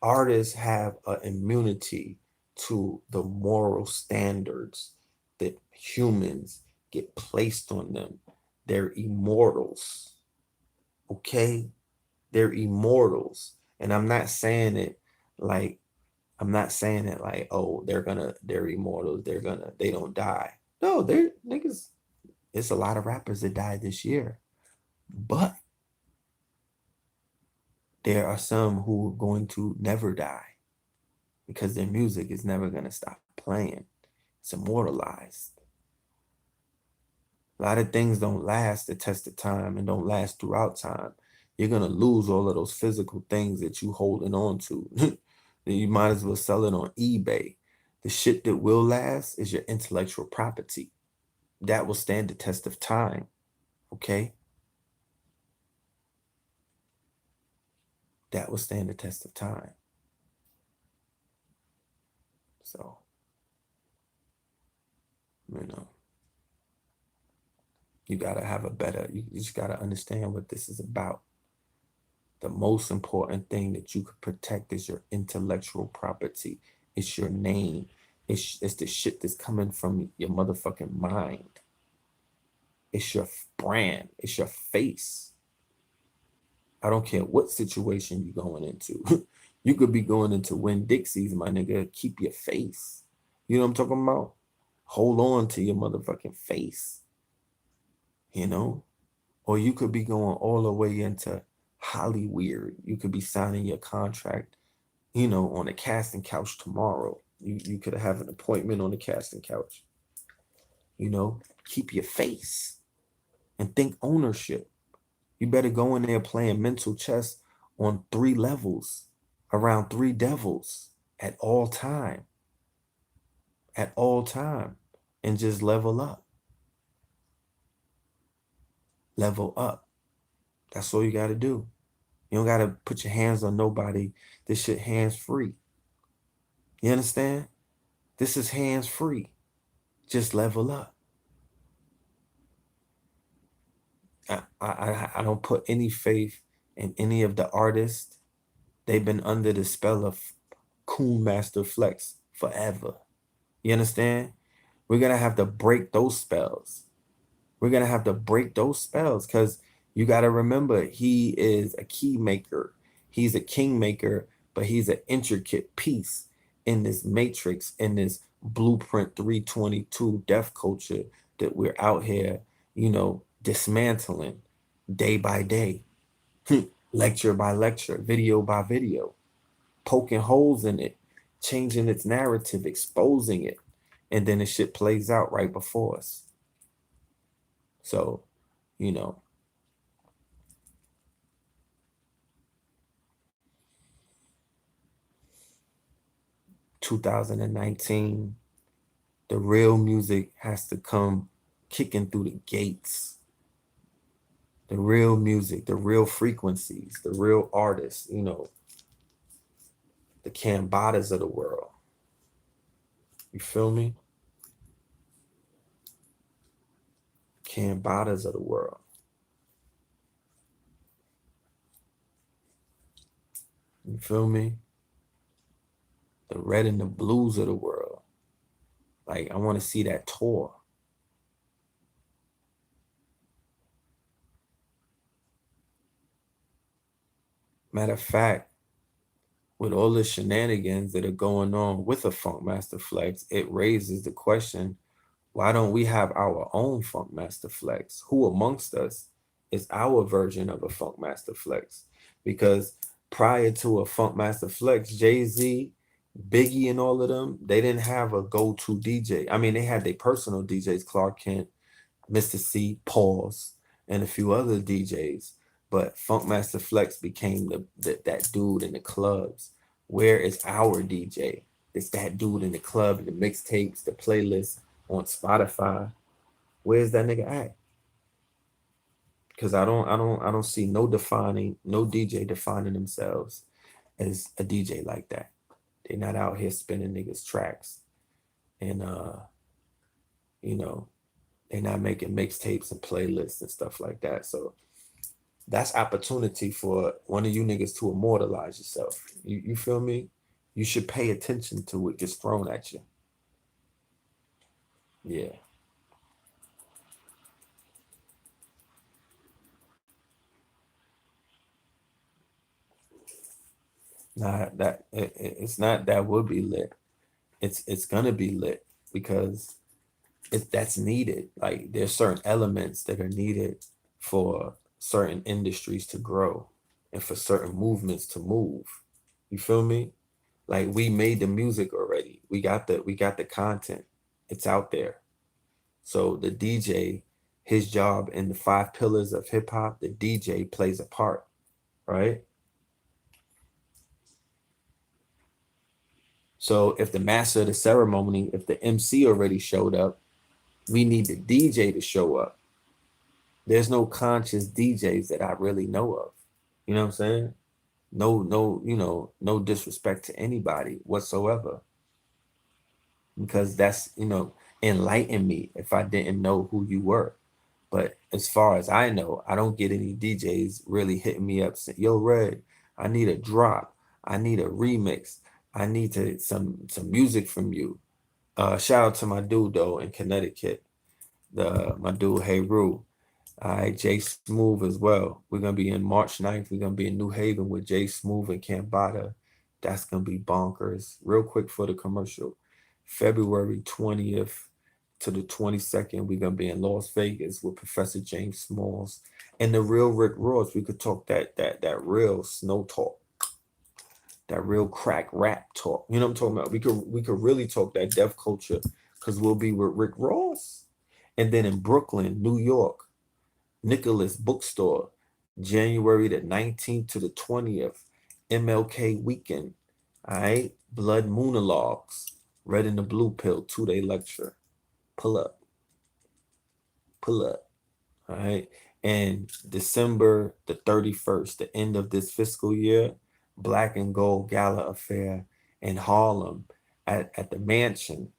Artists have an immunity to the moral standards that humans get placed on them. They're immortals. Okay? They're immortals. And I'm not saying it like oh, they're immortals, they don't die. No, they're niggas. It's a lot of rappers that died this year. But there are some who are going to never die because their music is never going to stop playing. It's immortalized. A lot of things don't last the test of time and don't last throughout time. You're going to lose all of those physical things that you holding on to. You might as well sell it on eBay. The shit that will last is your intellectual property. That will stand the test of time. Okay? That will stand the test of time. So, you know, you got to have you just got to understand what this is about. The most important thing that you could protect is your intellectual property. It's your name. It's the shit that's coming from your motherfucking mind. It's your brand. It's your face. I don't care what situation you're going into. You could be going into Winn-Dixie's, my nigga. Keep your face. You know what I'm talking about? Hold on to your motherfucking face. You know? Or you could be going all the way into Hollyweird. You could be signing your contract, you know, on a casting couch tomorrow. You could have an appointment on the casting couch. You know? Keep your face and think ownership. You better go in there playing mental chess on 3 levels, around 3 devils at all time. At all time. And just level up. Level up. That's all you got to do. You don't got to put your hands on nobody. This shit hands free. You understand? This is hands free. Just level up. I don't put any faith in any of the artists. They've been under the spell of Funkmaster Flex forever. You understand? We're going to have to break those spells. We're going to have to break those spells because you got to remember, he is a key maker. He's a king maker, but he's an intricate piece in this matrix, in this blueprint 322 death culture that we're out here, you know, dismantling day by day, lecture by lecture, video by video, poking holes in it, changing its narrative, exposing it, and then the shit plays out right before us. So, you know, 2019, the real music has to come kicking through the gates. The real music, the real frequencies, the real artists, you know, the Cambadas of the world. You feel me? Cambadas of the world. You feel me? The red and the blues of the world. Like, I want to see that tour. Matter of fact, with all the shenanigans that are going on with a Funkmaster Flex, it raises the question, why don't we have our own Funkmaster Flex? Who amongst us is our version of a Funkmaster Flex? Because prior to a Funkmaster Flex, Jay-Z Biggie and all of them, they didn't have a go-to DJ. I mean, they had their personal DJs, Clark Kent, Mr. C, Pause, and a few other DJs. But Funkmaster Flex became that dude in the clubs. Where is our DJ? It's that dude in the club, the mixtapes, the playlists on Spotify. Where's that nigga at? Because I don't see no DJ defining themselves as a DJ like that. They're not out here spinning niggas tracks, and you know, they're not making mixtapes and playlists and stuff like that. So that's opportunity for one of you niggas to immortalize yourself. You feel me? You should pay attention to what gets thrown at you. Yeah. Nah, it's not that would be lit. It's gonna be lit because that's needed. Like there's certain elements that are needed for certain industries to grow and for certain movements to move. You feel me? Like we made the music already. We got the content. It's out there. So the DJ, his job in the 5 pillars of hip hop, the DJ plays a part, right? So if the master of the ceremony, if the MC already showed up, we need the DJ to show up. There's no conscious DJs that I really know of. You know what I'm saying? No, no disrespect to anybody whatsoever. Because that's, enlighten me if I didn't know who you were. But as far as I know, I don't get any DJs really hitting me up saying, yo, Red, I need a drop. I need a remix. I need some music from you. Shout out to my dude though in Connecticut. My dude Hey Rue. All right, Jay Smooth as well. We're gonna be in March 9th. We're gonna be in New Haven with Jay Smooth and Cambada. That's gonna be bonkers. Real quick for the commercial. February 20th to the 22nd, we're gonna be in Las Vegas with Professor James Smalls and the real Rick Ross. We could talk that real snow talk, that real crack rap talk. You know what I'm talking about? We could really talk that deaf culture because we'll be with Rick Ross. And then in Brooklyn, New York, Nicholas Bookstore, January the 19th to the 20th, MLK weekend. All right, Blood Monologues, Red and the Blue Pill 2-day lecture. Pull up, pull up. All right, and December the 31st, the end of this fiscal year, Black and Gold Gala Affair in Harlem at the mansion.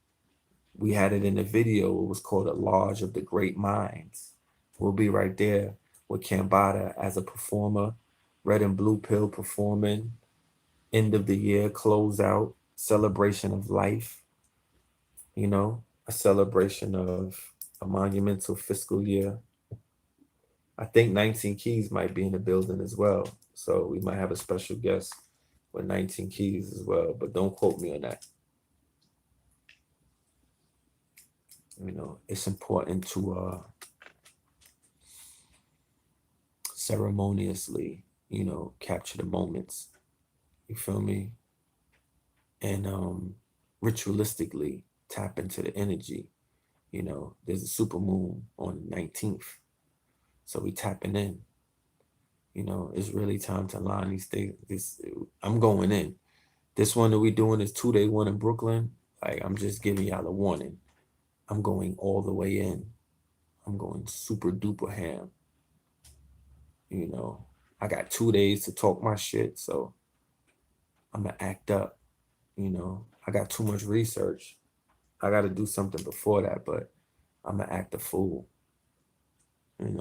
We had it in the video. It was called A Lodge of the Great Minds. We'll be right there with Cambada as a performer, Red and Blue Pill performing, end of the year, close out, celebration of life, a celebration of a monumental fiscal year. I think 19 Keys might be in the building as well. So we might have a special guest with 19 Keys as well, but don't quote me on that. It's important to ceremoniously, capture the moments. You feel me? And ritualistically tap into the energy. There's a super moon on the 19th. So we tapping in. It's really time to line these things. I'm going in. This one that we doing is 2-day one in Brooklyn. Like I'm just giving y'all a warning. I'm going all the way in. I'm going super duper ham. I got 2 days to talk my shit, so I'm gonna act up. I got too much research. I got to do something before that, but I'm gonna act a fool. And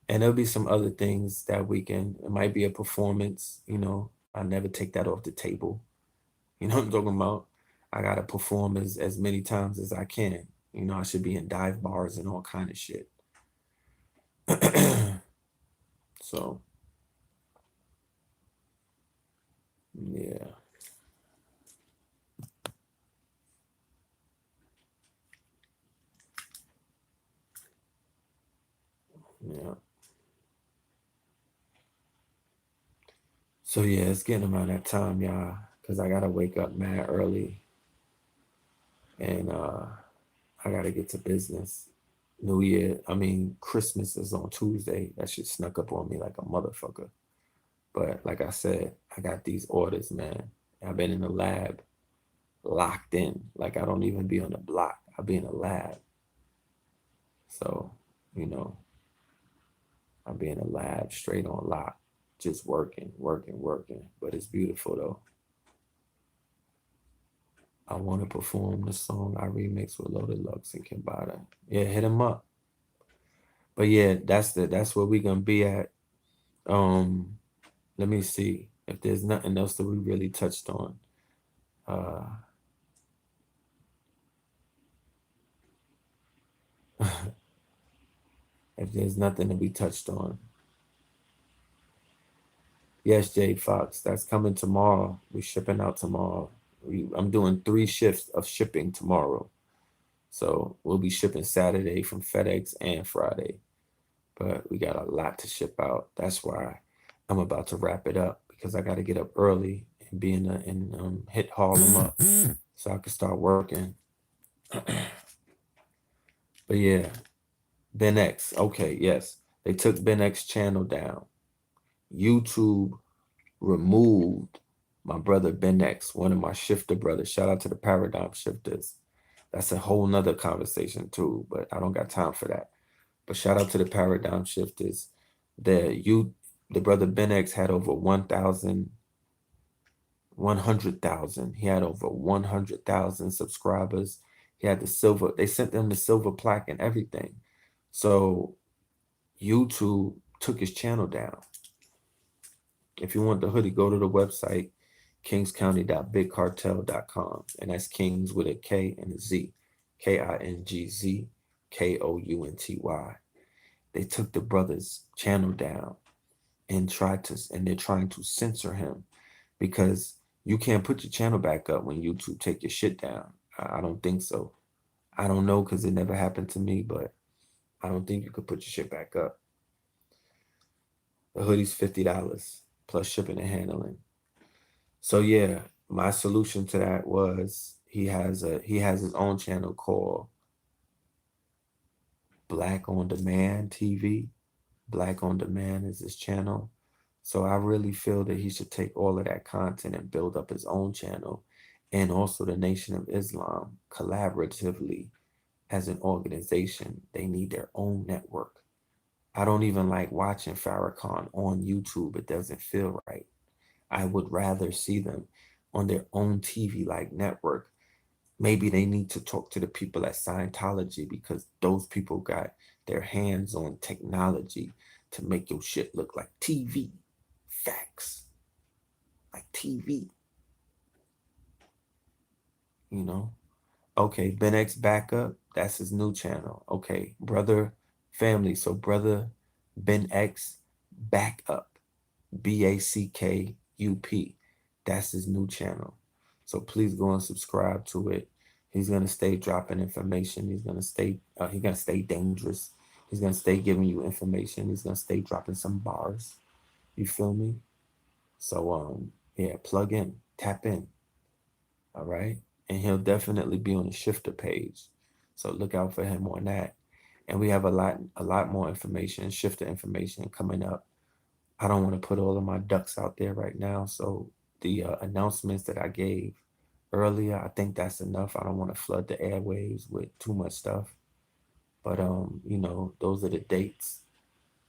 there'll be some other things that weekend. It might be a performance. I never take that off the table. You know what I'm talking about? I gotta perform as many times as I can. I should be in dive bars and all kind of shit. So, yeah. Yeah. So yeah, it's getting around that time, y'all. because I gotta wake up mad early, and I gotta get to business. Christmas is on Tuesday. That shit snuck up on me like a motherfucker. But like I said, I got these orders, man. I've been in the lab, locked in. Like I don't even be on the block. I be in the lab. So, you know, I be in the lab straight on lock, just working. But it's beautiful though. I want to perform the song I remix with Loaded Lux and Kimbada. Yeah, hit him up. But yeah, that's where we gonna be at. Let me see if there's nothing else that we really touched on. If there's nothing that we touched on. Yes, Jay Fox, that's coming tomorrow. We're shipping out tomorrow. I'm doing 3 shifts of shipping tomorrow. So we'll be shipping Saturday from FedEx and Friday. But we got a lot to ship out. That's why I'm about to wrap it up, because I got to get up early and be hit Harlem up so I can start working. But yeah, Ben X. Okay, yes. They took Ben X channel down. YouTube removed my brother Ben X, one of my shifter brothers. Shout out to the Paradigm Shifters. That's a whole nother conversation too, but I don't got time for that. But shout out to the Paradigm Shifters. The brother Ben X had over 100,000. He had over 100,000 subscribers. He had the silver. They sent them the silver plaque and everything. So YouTube took his channel down. If you want the hoodie, go to the website, kingscounty.bigcartel.com. And that's Kings with a K and a Z. KINGZ KOUNTY. They took the brother's channel down and they're trying to censor him, because you can't put your channel back up when YouTube take your shit down. I don't think so. I don't know, because it never happened to me, but I don't think you could put your shit back up. The hoodie's $50 plus shipping and handling. So yeah, my solution to that was he has his own channel called Black on Demand TV. Black on Demand is his channel. So I really feel that he should take all of that content and build up his own channel, and also the Nation of Islam collaboratively as an organization. They need their own network. I don't even like watching Farrakhan on YouTube. It doesn't feel right. I would rather see them on their own TV like network. Maybe they need to talk to the people at Scientology, because those people got their hands on technology to make your shit look like TV. Facts. Like TV. You know? Okay, Ben X Backup, that's his new channel. Okay, brother family. So brother Ben X Backup. BACKUP. That's his new channel. So please go and subscribe to it. He's gonna stay dropping information. He's gonna stay dangerous. He's gonna stay giving you information. He's gonna stay dropping some bars. You feel me? So yeah, plug in, tap in. All right. And he'll definitely be on the shifter page. So look out for him on that. And we have a lot more information, shifter information coming up. I don't want to put all of my ducks out there right now. So the announcements that I gave earlier, I think that's enough. I don't want to flood the airwaves with too much stuff. But you know, those are the dates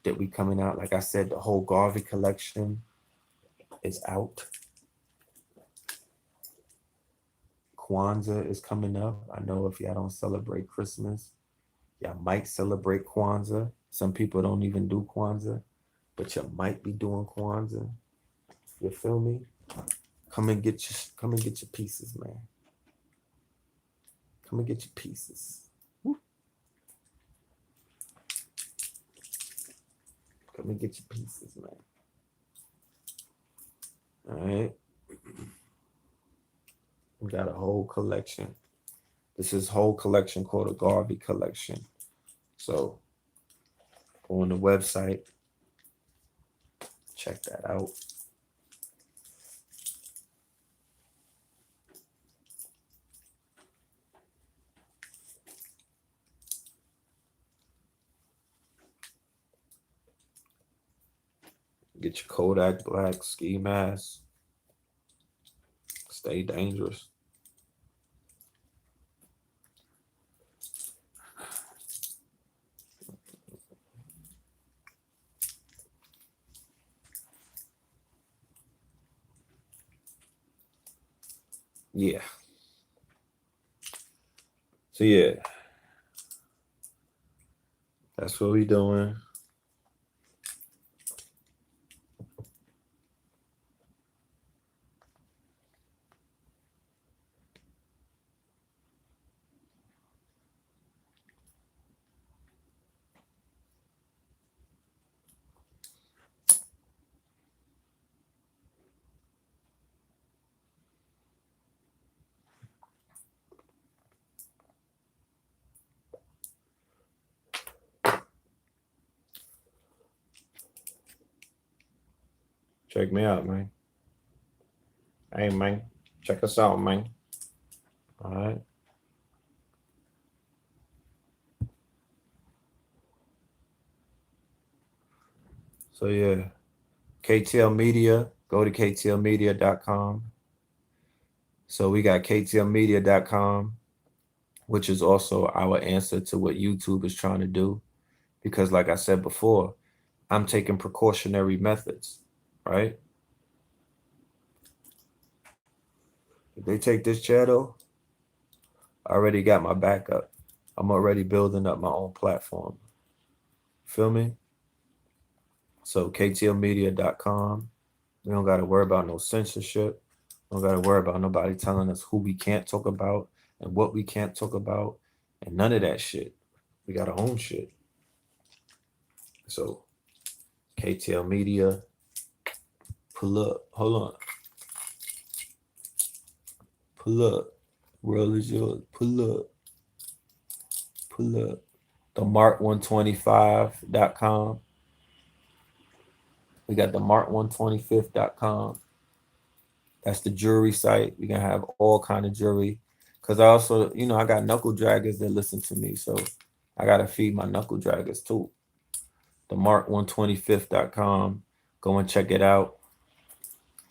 that we coming out. Like I said, the whole Garvey collection is out. Kwanzaa is coming up. I know if y'all don't celebrate Christmas, y'all might celebrate Kwanzaa. Some people don't even do Kwanzaa, but you might be doing Kwanzaa. You feel me? Come and get your pieces, man. Come and get your pieces. Woo. Come and get your pieces, man. All right. We got a whole collection. This is whole collection called a Garvey collection. So go on the website, check that out. Get your Kodak Black ski mask. Stay dangerous. Yeah. So yeah. That's what we doing. Check me out, man. Hey, man. Check us out, man. All right. So, yeah. KTL Media. Go to ktlmedia.com. So, we got ktlmedia.com, which is also our answer to what YouTube is trying to do. Because, like I said before, I'm taking precautionary methods, right? If they take this channel, I already got my backup. I'm already building up my own platform. Feel me? So ktlmedia.com. We don't got to worry about no censorship. We don't got to worry about nobody telling us who we can't talk about and what we can't talk about and none of that shit. We got our own shit. So KTL Media, pull up. Hold on. Pull up. World is yours. Pull up. Pull up. The mark125.com. We got the mark125.com. That's the jewelry site. We're gonna have all kind of jewelry. Cause I also, I got knuckle draggers that listen to me. So I gotta feed my knuckle draggers too. The mark125.com. Go and check it out.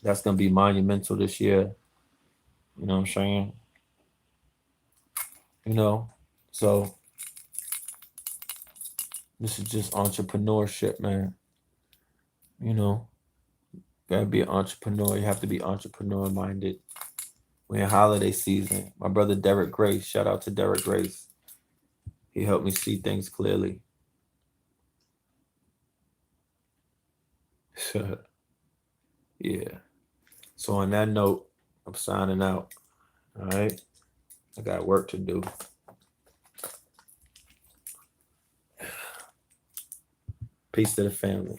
That's gonna be monumental this year. You know what I'm saying? So this is just entrepreneurship, man. Gotta be an entrepreneur. You have to be entrepreneur minded. We're in holiday season. My brother Derek Grace, shout out to Derek Grace. He helped me see things clearly. Yeah. So on that note, I'm signing out. All right. I got work to do. Peace to the family.